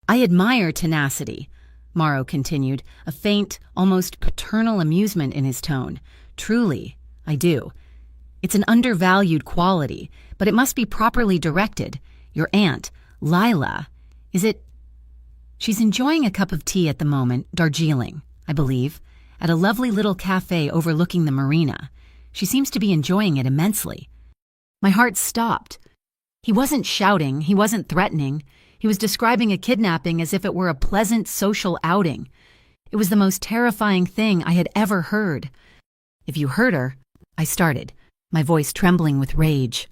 "I admire tenacity," Morrow continued, a faint, almost paternal amusement in his tone. "Truly, I do. It's an undervalued quality, but it must be properly directed. Your aunt, Lila, is it—" "She's enjoying a cup of tea at the moment, Darjeeling, I believe, at a lovely little cafe overlooking the marina. She seems to be enjoying it immensely." My heart stopped. He wasn't shouting, he wasn't threatening. He was describing a kidnapping as if it were a pleasant social outing. It was the most terrifying thing I had ever heard. "If you hurt her," I started, my voice trembling with rage.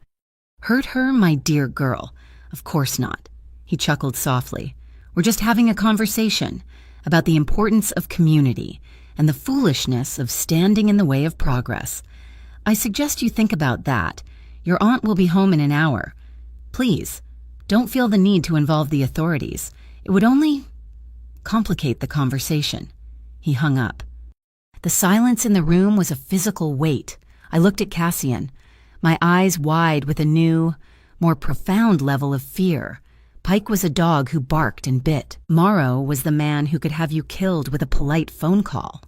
"Hurt her, my dear girl? Of course not." He chuckled softly. "We're just having a conversation about the importance of community and the foolishness of standing in the way of progress. I suggest you think about that. Your aunt will be home in an hour. Please, don't feel the need to involve the authorities. It would only complicate the conversation." He hung up. The silence in the room was a physical weight. I looked at Cassian, my eyes wide with a new, more profound level of fear. Pike was a dog who barked and bit. Morrow was the man who could have you killed with a polite phone call.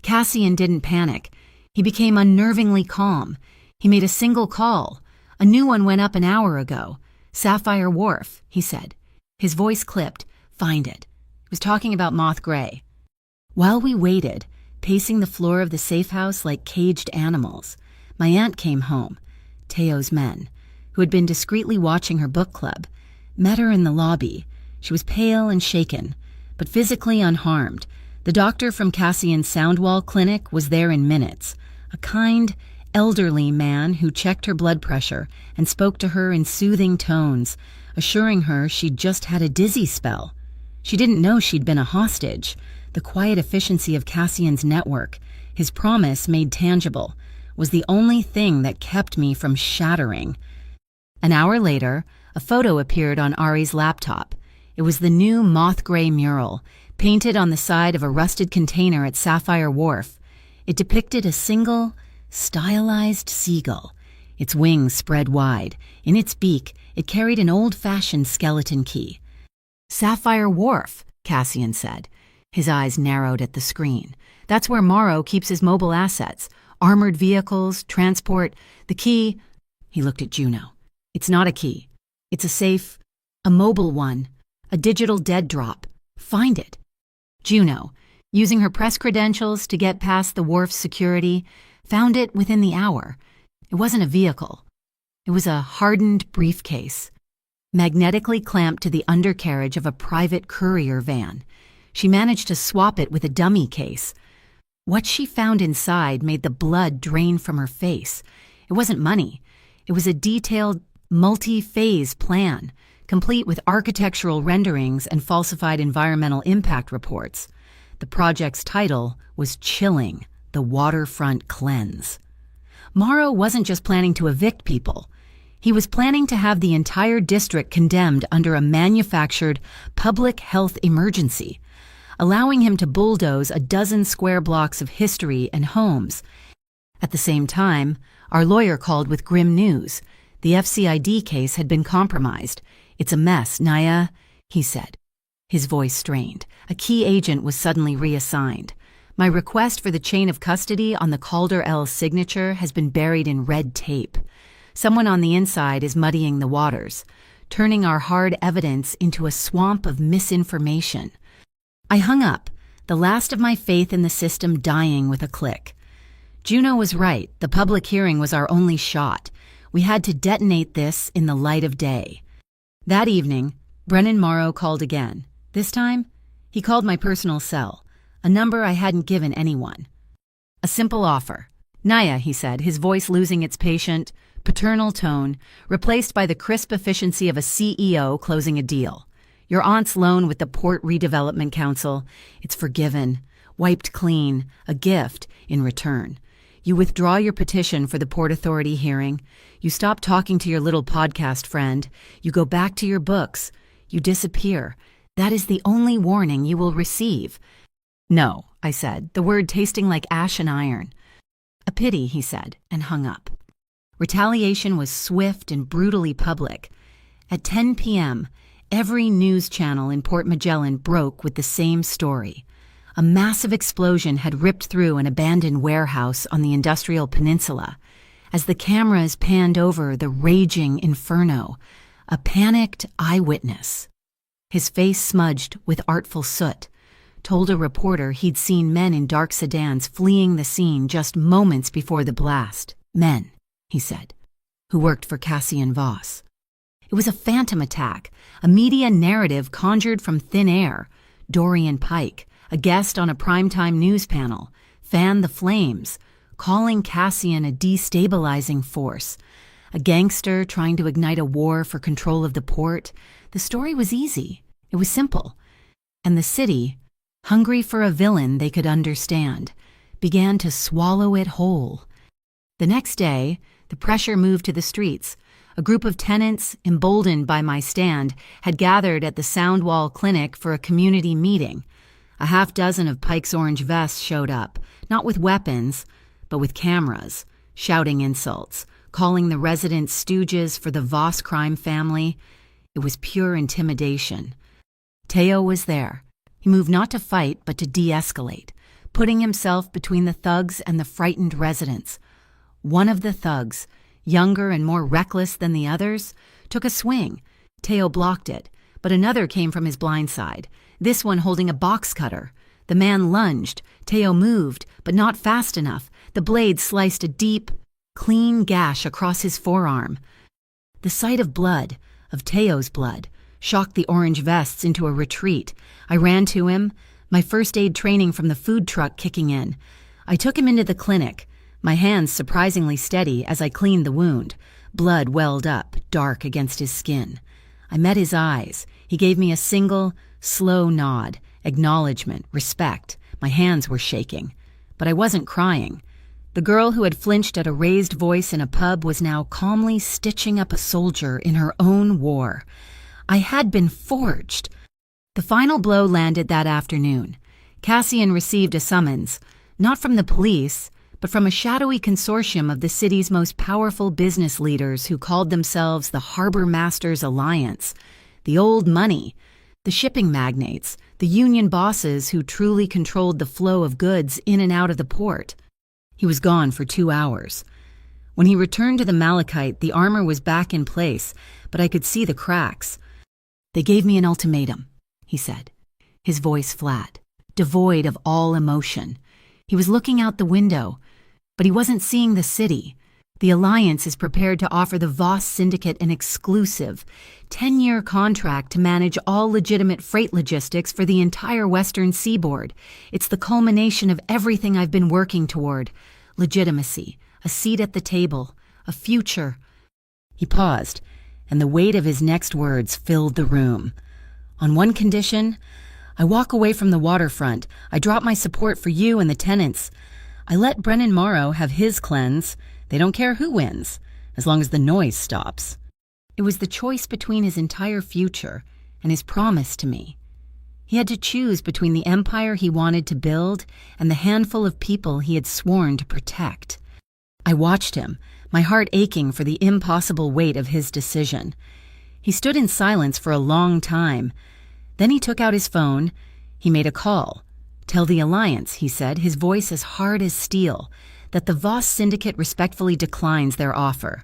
Cassian didn't panic. He became unnervingly calm. He made a single call. "A new one went up an hour ago. Sapphire Wharf," he said. His voice clipped. "Find it." He was talking about Moth Gray. While we waited, pacing the floor of the safe house like caged animals, my aunt came home. Teo's men, who had been discreetly watching her book club, met her in the lobby. She was pale and shaken, but physically unharmed. The doctor from Cassian's Soundwall Clinic was there in minutes, a kind, elderly man who checked her blood pressure and spoke to her in soothing tones, assuring her she'd just had a dizzy spell. She didn't know she'd been a hostage. The quiet efficiency of Cassian's network, his promise made tangible, was the only thing that kept me from shattering. An hour later, a photo appeared on Ari's laptop. It was the new Moth Gray mural, painted on the side of a rusted container at Sapphire Wharf. It depicted a single, stylized seagull, its wings spread wide. In its beak, it carried an old-fashioned skeleton key. "Sapphire Wharf," Cassian said. His eyes narrowed at the screen. "That's where Morrow keeps his mobile assets. Armored vehicles, transport. The key—" He looked at Juno. "It's not a key. It's a safe, a mobile one, a digital dead drop. Find it." Juno, using her press credentials to get past the wharf's security, found it within the hour. It wasn't a vehicle. It was a hardened briefcase, magnetically clamped to the undercarriage of a private courier van. She managed to swap it with a dummy case. What she found inside made the blood drain from her face. It wasn't money. It was a detailed, multi-phase plan, complete with architectural renderings and falsified environmental impact reports. The project's title was chilling: The Waterfront Cleanse. Morrow wasn't just planning to evict people. He was planning to have the entire district condemned under a manufactured public health emergency, allowing him to bulldoze a dozen square blocks of history and homes. At the same time, our lawyer called with grim news. The FCID case had been compromised. "It's a mess, Naya," he said. His voice strained. A key agent was suddenly reassigned. "My request for the chain of custody on the Calder L signature has been buried in red tape. Someone on the inside is muddying the waters, turning our hard evidence into a swamp of misinformation." I hung up, the last of my faith in the system dying with a click. Juno was right. The public hearing was our only shot. We had to detonate this in the light of day. That evening, Brennan Morrow called again. This time, he called my personal cell, a number I hadn't given anyone. A simple offer. "Naya," he said, his voice losing its patient, paternal tone, replaced by the crisp efficiency of a CEO closing a deal. "Your aunt's loan with the Port Redevelopment Council, it's forgiven, wiped clean, a gift in return. You withdraw your petition for the Port Authority hearing. You stop talking to your little podcast friend. You go back to your books. You disappear. That is the only warning you will receive." "No," I said, the word tasting like ash and iron. "A pity," he said, and hung up. Retaliation was swift and brutally public. At 10 p.m., every news channel in Port Magellan broke with the same story. A massive explosion had ripped through an abandoned warehouse on the industrial peninsula. As the cameras panned over the raging inferno, a panicked eyewitness, his face smudged with artful soot, told a reporter he'd seen men in dark sedans fleeing the scene just moments before the blast. "Men," he said, "who worked for Cassian Voss." It was a phantom attack, a media narrative conjured from thin air. Dorian Pike, a guest on a primetime news panel, fanned the flames, calling Cassian a destabilizing force. A gangster trying to ignite a war for control of the port. The story was easy. It was simple. And the city, hungry for a villain they could understand, began to swallow it whole. The next day, the pressure moved to the streets. A group of tenants, emboldened by my stand, had gathered at the Soundwall Clinic for a community meeting. A half dozen of Pike's orange vests showed up, not with weapons, but with cameras, shouting insults, calling the residents stooges for the Voss crime family. It was pure intimidation. Teo was there. He moved not to fight, but to de-escalate, putting himself between the thugs and the frightened residents. One of the thugs, younger and more reckless than the others, took a swing. Teo blocked it, but another came from his blind side, this one holding a box cutter. The man lunged. Teo moved, but not fast enough. The blade sliced a deep, clean gash across his forearm. The sight of blood, of Teo's blood, shocked the orange vests into a retreat. I ran to him, my first aid training from the food truck kicking in. I took him into the clinic, my hands surprisingly steady as I cleaned the wound. Blood welled up, dark against his skin. I met his eyes. He gave me a single, slow nod, acknowledgement, respect. My hands were shaking, but I wasn't crying. The girl who had flinched at a raised voice in a pub was now calmly stitching up a soldier in her own war. I had been forged. The final blow landed that afternoon. Cassian received a summons, not from the police, but from a shadowy consortium of the city's most powerful business leaders who called themselves the Harbor Masters Alliance. The old money, the shipping magnates, the union bosses who truly controlled the flow of goods in and out of the port. He was gone for 2 hours. When he returned to the Malachite, the armor was back in place, but I could see the cracks. "They gave me an ultimatum," he said, his voice flat, devoid of all emotion. He was looking out the window, but he wasn't seeing the city. The Alliance is prepared to offer the Voss Syndicate an exclusive 10-year contract to manage all legitimate freight logistics for the entire western seaboard. It's the culmination of everything I've been working toward. Legitimacy, a seat at the table, a future. He paused, and the weight of his next words filled the room. On one condition, I walk away from the waterfront. I drop my support for you and the tenants. I let Brennan Morrow have his cleanse. They don't care who wins, as long as the noise stops. It was the choice between his entire future and his promise to me. He had to choose between the empire he wanted to build and the handful of people he had sworn to protect. I watched him, my heart aching for the impossible weight of his decision. He stood in silence for a long time. Then he took out his phone. He made a call. "Tell the Alliance," he said, his voice as hard as steel, "that the Voss Syndicate respectfully declines their offer.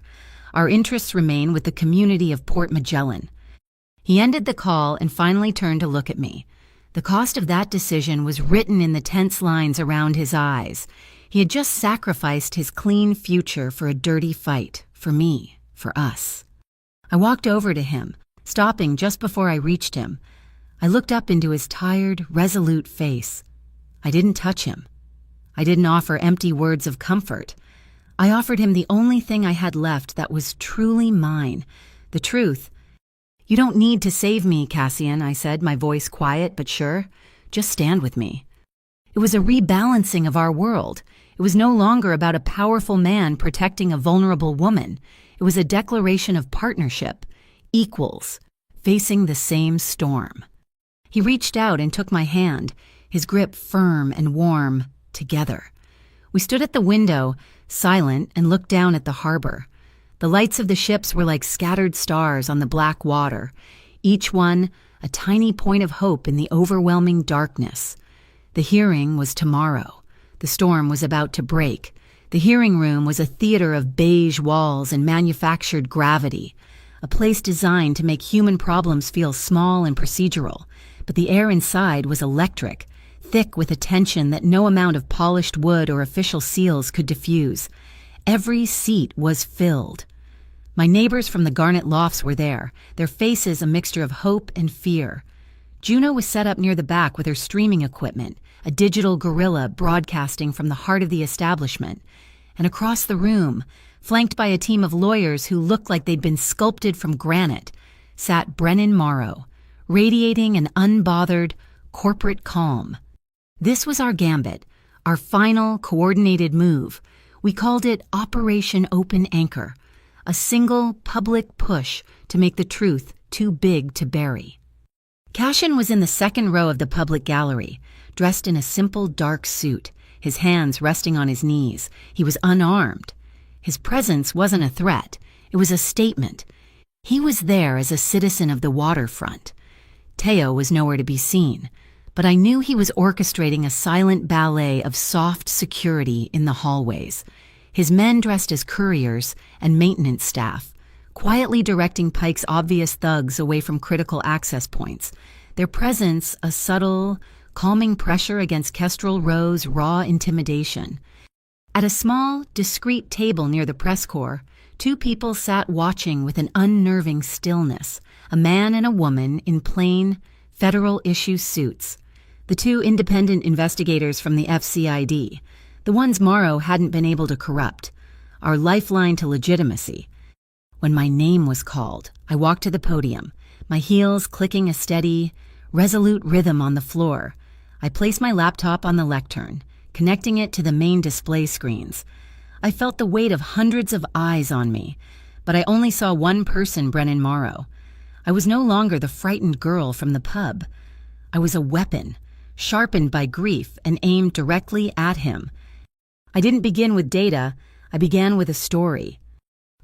Our interests remain with the community of Port Magellan." He ended the call and finally turned to look at me. The cost of that decision was written in the tense lines around his eyes. He had just sacrificed his clean future for a dirty fight, for me, for us. I walked over to him, stopping just before I reached him. I looked up into his tired, resolute face. I didn't touch him. I didn't offer empty words of comfort. I offered him the only thing I had left that was truly mine, the truth. "You don't need to save me, Cassian," I said, my voice quiet but sure. "Just stand with me." It was a rebalancing of our world. It was no longer about a powerful man protecting a vulnerable woman. It was a declaration of partnership, equals, facing the same storm. He reached out and took my hand, his grip firm and warm, together. We stood at the window, silent, and looked down at the harbor. The lights of the ships were like scattered stars on the black water, each one a tiny point of hope in the overwhelming darkness. The hearing was tomorrow. The storm was about to break. The hearing room was a theater of beige walls and manufactured gravity, a place designed to make human problems feel small and procedural. But the air inside was electric, thick with a tension that no amount of polished wood or official seals could diffuse. Every seat was filled. My neighbors from the Garnet Lofts were there, their faces a mixture of hope and fear. Juno was set up near the back with her streaming equipment, a digital gorilla broadcasting from the heart of the establishment. And across the room, flanked by a team of lawyers who looked like they'd been sculpted from granite, sat Brennan Morrow, radiating an unbothered, corporate calm. This was our gambit, our final coordinated move. We called it Operation Open Anchor, a single public push to make the truth too big to bury. Cassian was in the second row of the public gallery, dressed in a simple dark suit, his hands resting on his knees. He was unarmed. His presence wasn't a threat. It was a statement. He was there as a citizen of the waterfront. Teo was nowhere to be seen, but I knew he was orchestrating a silent ballet of soft security in the hallways. His men dressed as couriers and maintenance staff, quietly directing Pike's obvious thugs away from critical access points, their presence a subtle, calming pressure against Kestrel Row's raw intimidation. At a small, discreet table near the press corps, two people sat watching with an unnerving stillness, a man and a woman in plain, federal-issue suits. The two independent investigators from the FCID, the ones Morrow hadn't been able to corrupt, our lifeline to legitimacy. When my name was called, I walked to the podium, my heels clicking a steady, resolute rhythm on the floor. I placed my laptop on the lectern, connecting it to the main display screens. I felt the weight of hundreds of eyes on me, but I only saw one person, Brennan Morrow. I was no longer the frightened girl from the pub. I was a weapon, sharpened by grief and aimed directly at him. I didn't begin with data, I began with a story.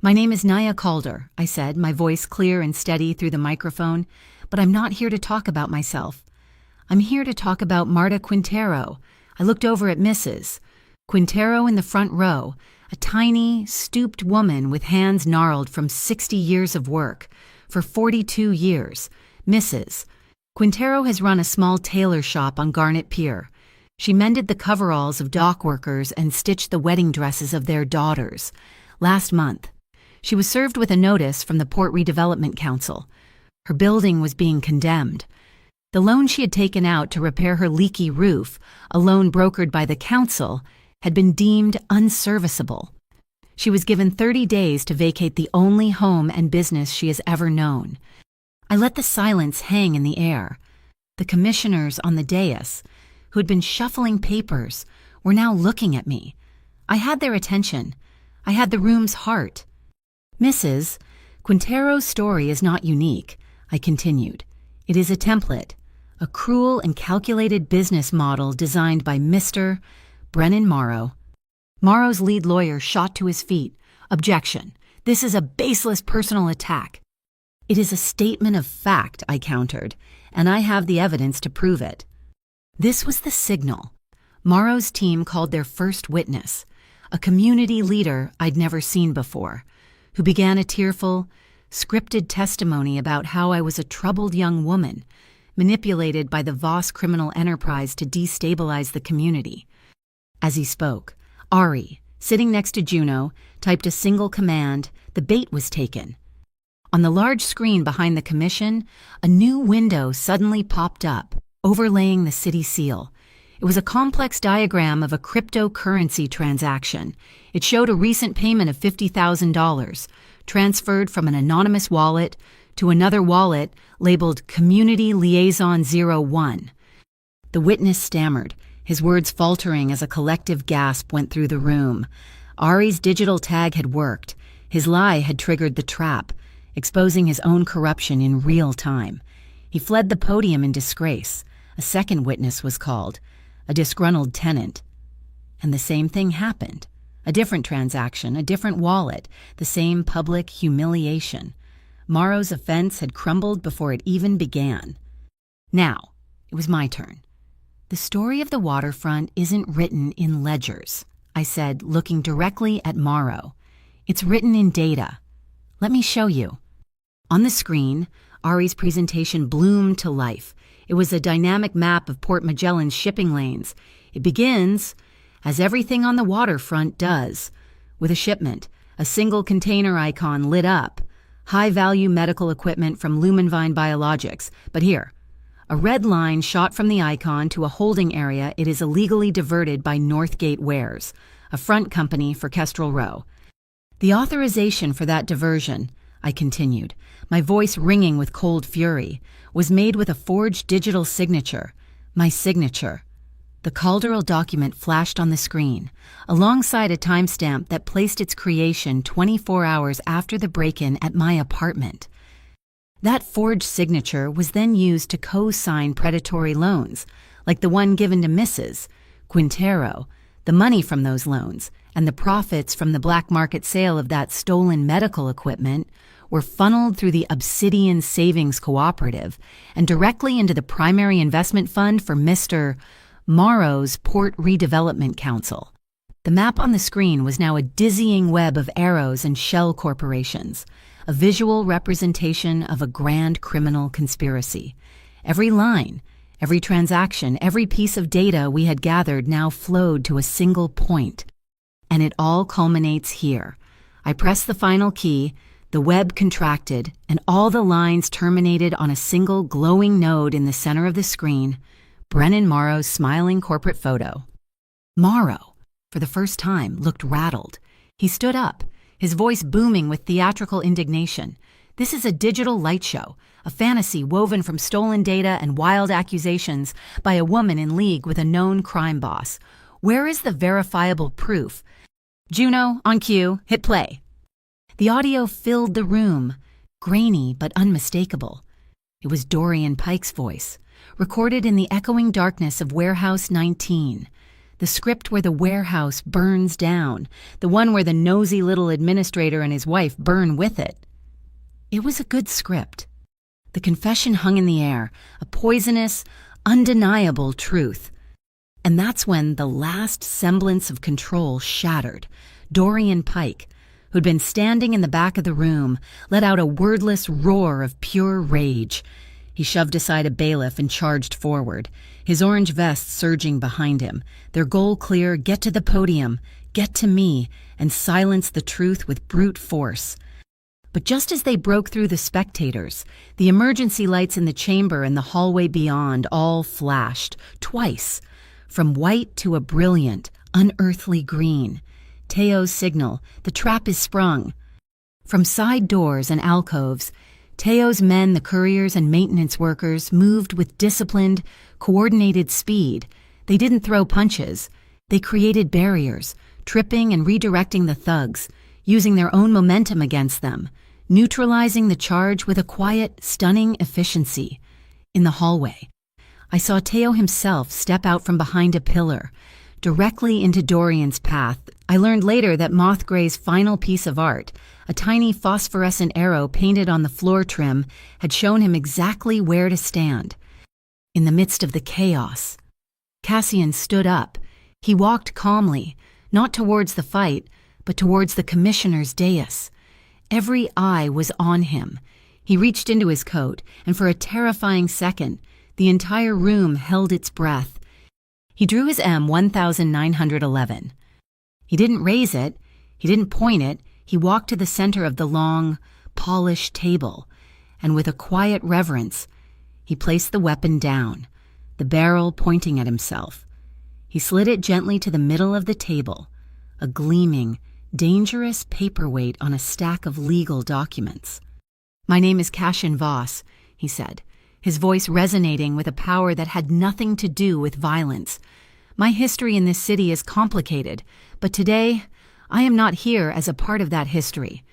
"My name is Naya Calder," I said, my voice clear and steady through the microphone, "but I'm not here to talk about myself. I'm here to talk about Marta Quintero." I looked over at Mrs. Quintero in the front row, a tiny, stooped woman with hands gnarled from 60 years of work. For 42 years, Mrs. Quintero has run a small tailor shop on Garnet Pier. She mended the coveralls of dock workers and stitched the wedding dresses of their daughters. last month. She was served with a notice from the Port Redevelopment Council. Her building was being condemned. The loan she had taken out to repair her leaky roof, a loan brokered by the council, had been deemed unserviceable. She was given 30 days to vacate the only home and business she has ever known. I let the silence hang in the air. The commissioners on the dais, who had been shuffling papers, were now looking at me. I had their attention. I had the room's heart. Mrs. Quintero's story is not unique, I continued. It is a template, a cruel and calculated business model designed by Mr. Brennan Morrow. Morrow's lead lawyer shot to his feet. Objection. This is a baseless personal attack. It is a statement of fact, I countered, and I have the evidence to prove it. This was the signal. Morrow's team called their first witness, a community leader I'd never seen before, who began a tearful, scripted testimony about how I was a troubled young woman, manipulated by the Voss criminal enterprise to destabilize the community. As he spoke, Ari, sitting next to Juno, typed a single command. The bait was taken. On the large screen behind the commission, a new window suddenly popped up, overlaying the city seal. It was a complex diagram of a cryptocurrency transaction. It showed a recent payment of $50,000, transferred from an anonymous wallet to another wallet labeled Community Liaison 01. The witness stammered, his words faltering as a collective gasp went through the room. Ari's digital tag had worked. His lie had triggered the trap, exposing his own corruption in real time. He fled the podium in disgrace. A second witness was called, a disgruntled tenant. And the same thing happened. A different transaction, a different wallet, the same public humiliation. Morrow's offense had crumbled before it even began. Now, it was my turn. The story of the waterfront isn't written in ledgers, I said, looking directly at Morrow. It's written in data. Let me show you. On the screen, Ari's presentation bloomed to life. It was a dynamic map of Port Magellan's shipping lanes. It begins, as everything on the waterfront does, with a shipment, a single container icon lit up, high-value medical equipment from Lumenvine Biologics. But here, a red line shot from the icon to a holding area it is illegally diverted by Northgate Wares, a front company for Kestrel Row. The authorization for that diversion, I continued, my voice ringing with cold fury, was made with a forged digital signature, my signature. The Calderal document flashed on the screen, alongside a timestamp that placed its creation 24 hours after the break-in at my apartment. That forged signature was then used to co-sign predatory loans, like the one given to Mrs. Quintero. The money from those loans, and the profits from the black market sale of that stolen medical equipment, were funneled through the Obsidian Savings Cooperative and directly into the primary investment fund for Mr. Morrow's Port Redevelopment Council. The map on the screen was now a dizzying web of arrows and shell corporations, a visual representation of a grand criminal conspiracy. Every line, every transaction, every piece of data we had gathered now flowed to a single point. And it all culminates here. I pressed the final key, the web contracted, and all the lines terminated on a single glowing node in the center of the screen, Brennan Morrow's smiling corporate photo. Morrow, for the first time, looked rattled. He stood up, his voice booming with theatrical indignation. This is a digital light show, a fantasy woven from stolen data and wild accusations by a woman in league with a known crime boss. Where is the verifiable proof? Juno, on cue, hit play. The audio filled the room, grainy but unmistakable. It was Dorian Pike's voice, recorded in the echoing darkness of Warehouse 19, the script where the warehouse burns down, the one where the nosy little administrator and his wife burn with it. It was a good script. The confession hung in the air, a poisonous, undeniable truth. And that's when the last semblance of control shattered. Dorian Pike, who'd been standing in the back of the room, let out a wordless roar of pure rage. He shoved aside a bailiff and charged forward, his orange vest surging behind him. Their goal clear, get to the podium, get to me, and silence the truth with brute force. But just as they broke through the spectators, the emergency lights in the chamber and the hallway beyond all flashed, twice, from white to a brilliant, unearthly green. Teo's signal, the trap is sprung. From side doors and alcoves, Teo's men, the couriers and maintenance workers, moved with disciplined, coordinated speed. They didn't throw punches. They created barriers, tripping and redirecting the thugs, using their own momentum against them, neutralizing the charge with a quiet, stunning efficiency. In the hallway, I saw Teo himself step out from behind a pillar, directly into Dorian's path. I learned later that Mothgray's final piece of art, a tiny phosphorescent arrow painted on the floor trim, had shown him exactly where to stand. In the midst of the chaos, Cassian stood up. He walked calmly, not towards the fight, but towards the commissioner's dais. Every eye was on him. He reached into his coat, and for a terrifying second, the entire room held its breath. He drew his M1911. He didn't raise it, he didn't point it, he walked to the center of the long, polished table, and with a quiet reverence, he placed the weapon down, the barrel pointing at himself. He slid it gently to the middle of the table, a gleaming, dangerous paperweight on a stack of legal documents. "My name is Cassian Voss," he said, his voice resonating with a power that had nothing to do with violence. "My history in this city is complicated, but today I am not here as a part of that history."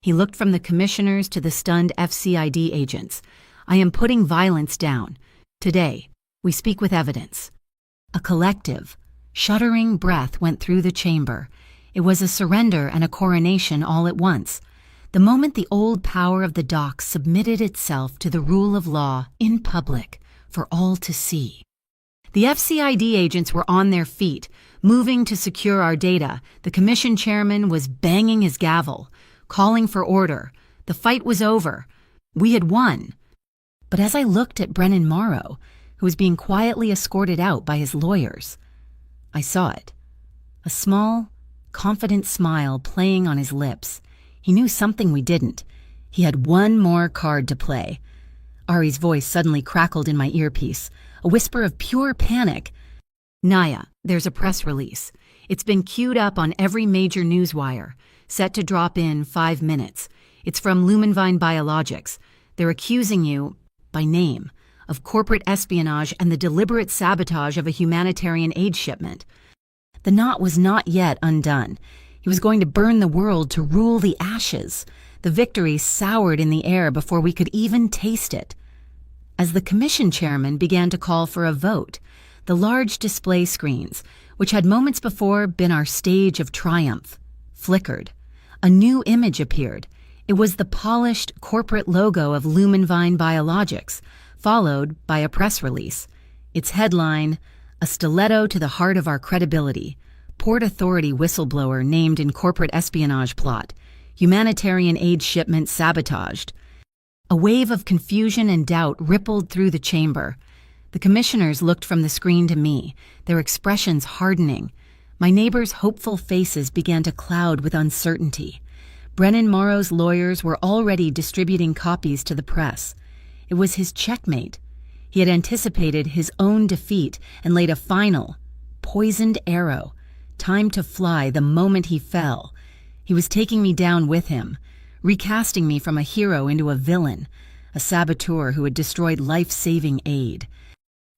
He looked from the commissioners to the stunned FCID agents. "I am putting violence down. Today, we speak with evidence." A collective, shuddering breath went through the chamber. It was a surrender and a coronation all at once. The moment the old power of the docks submitted itself to the rule of law in public for all to see. The FCID agents were on their feet, moving to secure our data. The commission chairman was banging his gavel, calling for order. The fight was over. We had won. But as I looked at Brennan Morrow, who was being quietly escorted out by his lawyers, I saw it. A small, confident smile playing on his lips. He knew something we didn't. He had one more card to play. Ari's voice suddenly crackled in my earpiece, a whisper of pure panic. "Naya, there's a press release. It's been queued up on every major newswire, set to drop in 5 minutes. It's from Lumenvine Biologics. They're accusing you, by name, of corporate espionage and the deliberate sabotage of a humanitarian aid shipment." The knot was not yet undone. He was going to burn the world to rule the ashes. The victory soured in the air before we could even taste it. As the commission chairman began to call for a vote, the large display screens, which had moments before been our stage of triumph, flickered. A new image appeared. It was the polished corporate logo of Lumenvine Biologics, followed by a press release. Its headline, "A stiletto to the heart of our credibility. Port Authority whistleblower named in corporate espionage plot. Humanitarian aid shipment sabotaged." A wave of confusion and doubt rippled through the chamber. The commissioners looked from the screen to me, their expressions hardening. My neighbors' hopeful faces began to cloud with uncertainty. Brennan Morrow's lawyers were already distributing copies to the press. It was his checkmate. He had anticipated his own defeat and laid a final, poisoned arrow, time to fly the moment he fell. He was taking me down with him, recasting me from a hero into a villain, a saboteur who had destroyed life-saving aid.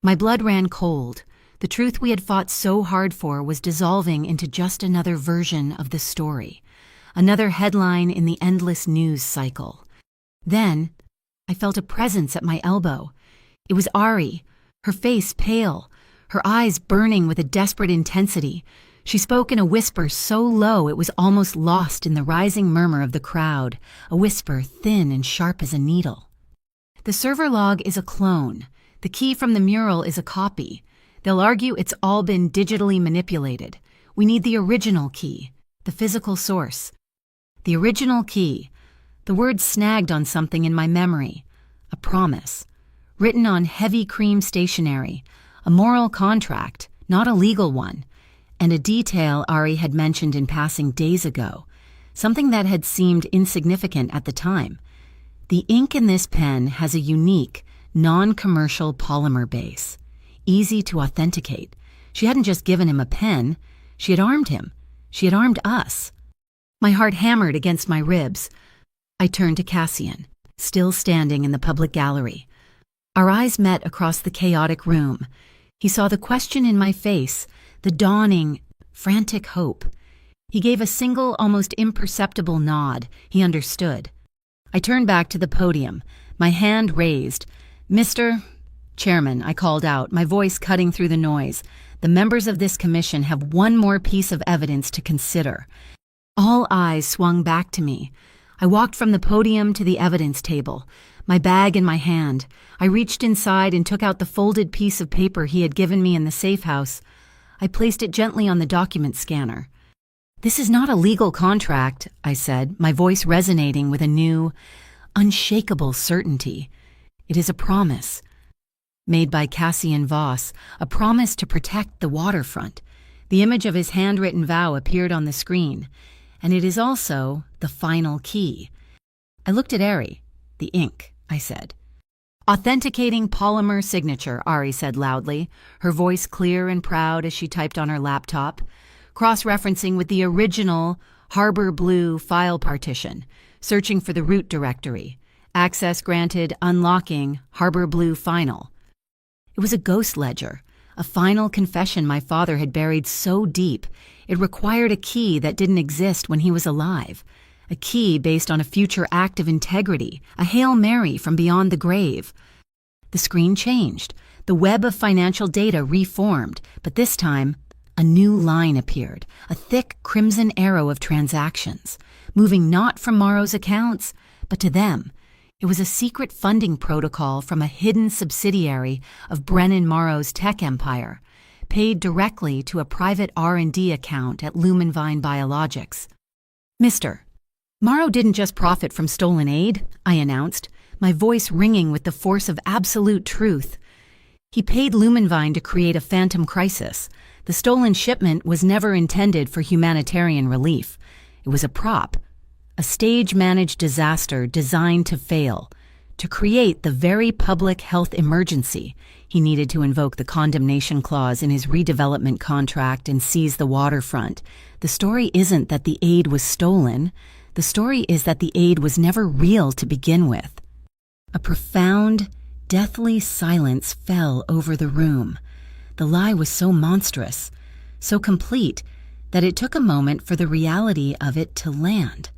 My blood ran cold. The truth we had fought so hard for was dissolving into just another version of the story, another headline in the endless news cycle. Then, I felt a presence at my elbow. It was Ari, her face pale, her eyes burning with a desperate intensity. She spoke in a whisper so low it was almost lost in the rising murmur of the crowd, a whisper thin and sharp as a needle. "The server log is a clone. The key from the mural is a copy. They'll argue it's all been digitally manipulated. We need the original key, the physical source." The original key. The word snagged on something in my memory. A promise. Written on heavy cream stationery. A moral contract, not a legal one. and a detail Ari had mentioned in passing days ago, something that had seemed insignificant at the time. The ink in this pen has a unique, non-commercial polymer base, easy to authenticate. She hadn't just given him a pen, she had armed him. She had armed us. My heart hammered against my ribs. I turned to Cassian, still standing in the public gallery. Our eyes met across the chaotic room. He saw the question in my face, the dawning, frantic hope. He gave a single, almost imperceptible nod. He understood. I turned back to the podium, my hand raised. "Mr. Chairman," I called out, my voice cutting through the noise, "the members of this commission have one more piece of evidence to consider." All eyes swung back to me. I walked from the podium to the evidence table, my bag in my hand. I reached inside and took out the folded piece of paper he had given me in the safe house. I placed it gently on the document scanner. "This is not a legal contract," I said, my voice resonating with a new, unshakable certainty. "It is a promise." Made by Cassian Voss, a promise to protect the waterfront. The image of his handwritten vow appeared on the screen, and it is also the final key. I looked at Ari. "The ink," I said. "Authenticating polymer signature," Ari said loudly, her voice clear and proud as she typed on her laptop, cross-referencing with the original Harbor Blue file partition, searching for the root directory. Access granted, unlocking, Harbor Blue final. It was a ghost ledger, a final confession my father had buried so deep it required a key that didn't exist when he was alive, a key based on a future act of integrity, a Hail Mary from beyond the grave. The screen changed, the web of financial data reformed, but this time, a new line appeared, a thick crimson arrow of transactions, moving not from Morrow's accounts, but to them. It was a secret funding protocol from a hidden subsidiary of Brennan Morrow's tech empire, paid directly to a private R&D account at Lumenvine Biologics. "Mr. Morrow didn't just profit from stolen aid," I announced, my voice ringing with the force of absolute truth. "He paid Lumenvine to create a phantom crisis. The stolen shipment was never intended for humanitarian relief. It was a prop, a stage-managed disaster designed to fail, to create the very public health emergency he needed to invoke the condemnation clause in his redevelopment contract and seize the waterfront. The story isn't that the aid was stolen. The story is that the aid was never real to begin with." A profound, deathly silence fell over the room. The lie was so monstrous, so complete, that it took a moment for the reality of it to land.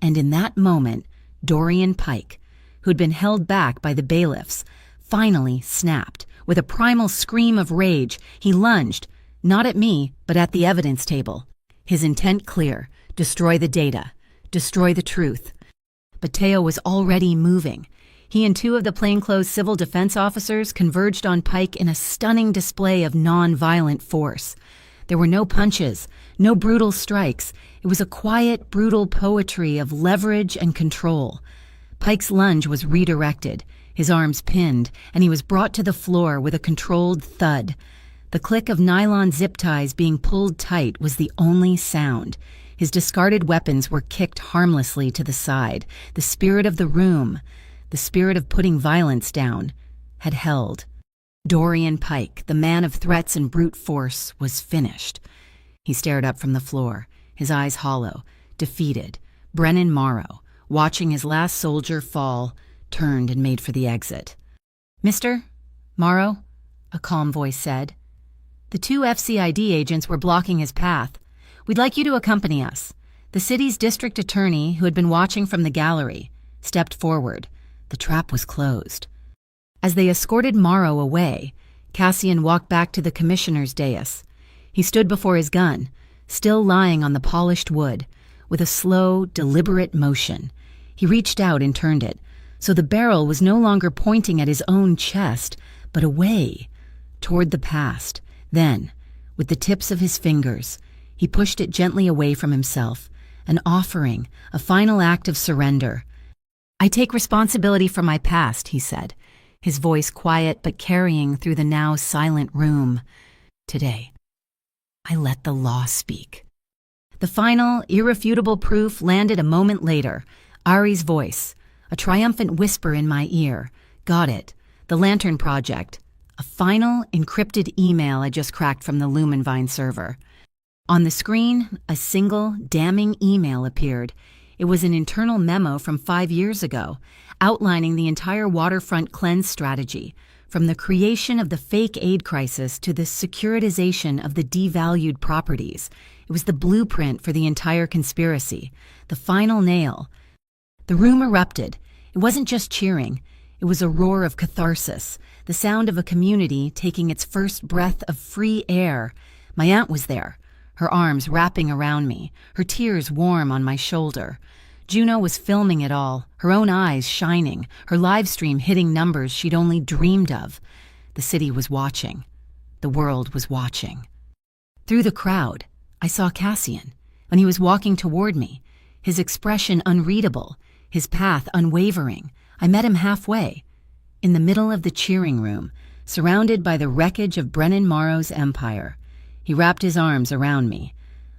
And in that moment, Dorian Pike, who'd been held back by the bailiffs, finally snapped. With a primal scream of rage, he lunged, not at me, but at the evidence table. His intent clear: destroy the data, destroy the truth. But Teo was already moving. He and two of the plainclothes civil defense officers converged on Pike in a stunning display of non-violent force. There were no punches, no brutal strikes. It was a quiet, brutal poetry of leverage and control. Pike's lunge was redirected, his arms pinned, and he was brought to the floor with a controlled thud. The click of nylon zip ties being pulled tight was the only sound. His discarded weapons were kicked harmlessly to the side. The spirit of the room, the spirit of putting violence down, had held. Dorian Pike, the man of threats and brute force, was finished. He stared up from the floor, his eyes hollow, defeated. Brennan Morrow, watching his last soldier fall, turned and made for the exit. "Mr. Morrow," a calm voice said. The two FCID agents were blocking his path. "We'd like you to accompany us." The city's district attorney, who had been watching from the gallery, stepped forward. The trap was closed. As they escorted Morrow away, Cassian walked back to the commissioner's dais. He stood before his gun, still lying on the polished wood, with a slow, deliberate motion. He reached out and turned it, so the barrel was no longer pointing at his own chest, but away, toward the past. Then, with the tips of his fingers, he pushed it gently away from himself, an offering, a final act of surrender. "I take responsibility for my past," he said, his voice quiet but carrying through the now silent room. "Today." I let the law speak. The final, irrefutable proof landed a moment later. Ari's voice, a triumphant whisper in my ear. Got it. The Lantern Project. A final, encrypted email I just cracked from the Lumenvine server. On the screen, a single, damning email appeared. It was an internal memo from 5 years ago, outlining the entire waterfront cleanse strategy, from the creation of the fake aid crisis to the securitization of the devalued properties. It was the blueprint for the entire conspiracy, the final nail. The room erupted. It wasn't just cheering. It was a roar of catharsis, the sound of a community taking its first breath of free air. My aunt was there, her arms wrapping around me, her tears warm on my shoulder. Juno was filming it all, her own eyes shining, her live stream hitting numbers she'd only dreamed of. The city was watching. The world was watching. Through the crowd, I saw Cassian, and he was walking toward me, his expression unreadable, his path unwavering. I met him halfway, in the middle of the cheering room, surrounded by the wreckage of Brennan Morrow's empire. He wrapped his arms around me.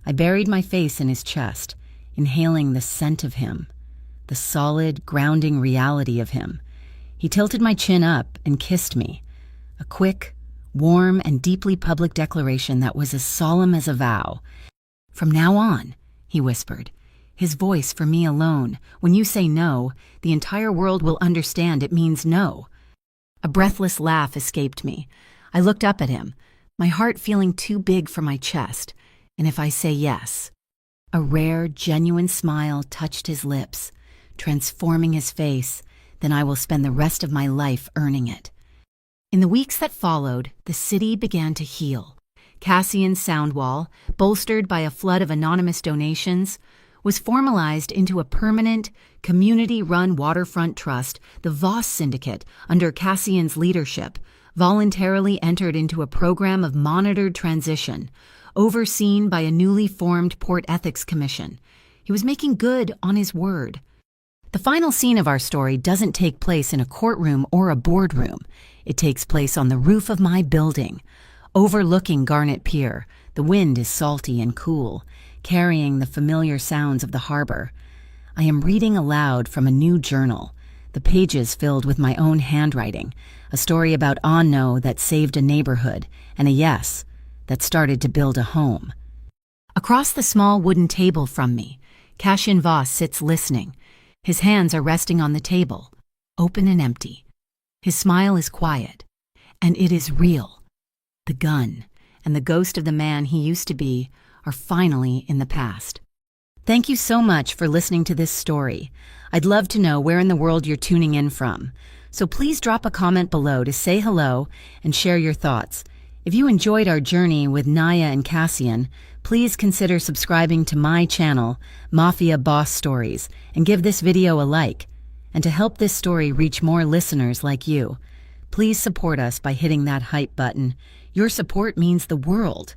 I buried my face in his chest, inhaling the scent of him, the solid, grounding reality of him. He tilted my chin up and kissed me, a quick, warm, and deeply public declaration that was as solemn as a vow. "From now on," he whispered, his voice for me alone, "when you say no, the entire world will understand it means no." A breathless laugh escaped me. I looked up at him, my heart feeling too big for my chest. "And if I say yes?" A rare, genuine smile touched his lips, transforming his face. "Then I will spend the rest of my life earning it." In the weeks that followed, the city began to heal. Cassian's sound wall, bolstered by a flood of anonymous donations, was formalized into a permanent, community-run waterfront trust. The Voss Syndicate, under Cassian's leadership, voluntarily entered into a program of monitored transition, overseen by a newly formed Port Ethics Commission. He was making good on his word. The final scene of our story doesn't take place in a courtroom or a boardroom. It takes place on the roof of my building, overlooking Garnet Pier. The wind is salty and cool, carrying the familiar sounds of the harbor. I am reading aloud from a new journal, the pages filled with my own handwriting, a story about Anno that saved a neighborhood, and a yes that started to build a home. Across the small wooden table from me, Cassian Voss sits listening. His hands are resting on the table, open and empty. His smile is quiet, and it is real. The gun and the ghost of the man he used to be are finally in the past. Thank you so much for listening to this story. I'd love to know where in the world you're tuning in from, so please drop a comment below to say hello and share your thoughts. If you enjoyed our journey with Naya and Cassian, please consider subscribing to my channel, Mafia Boss Stories, and give this video a like. And to help this story reach more listeners like you, please support us by hitting that hype button. Your support means the world.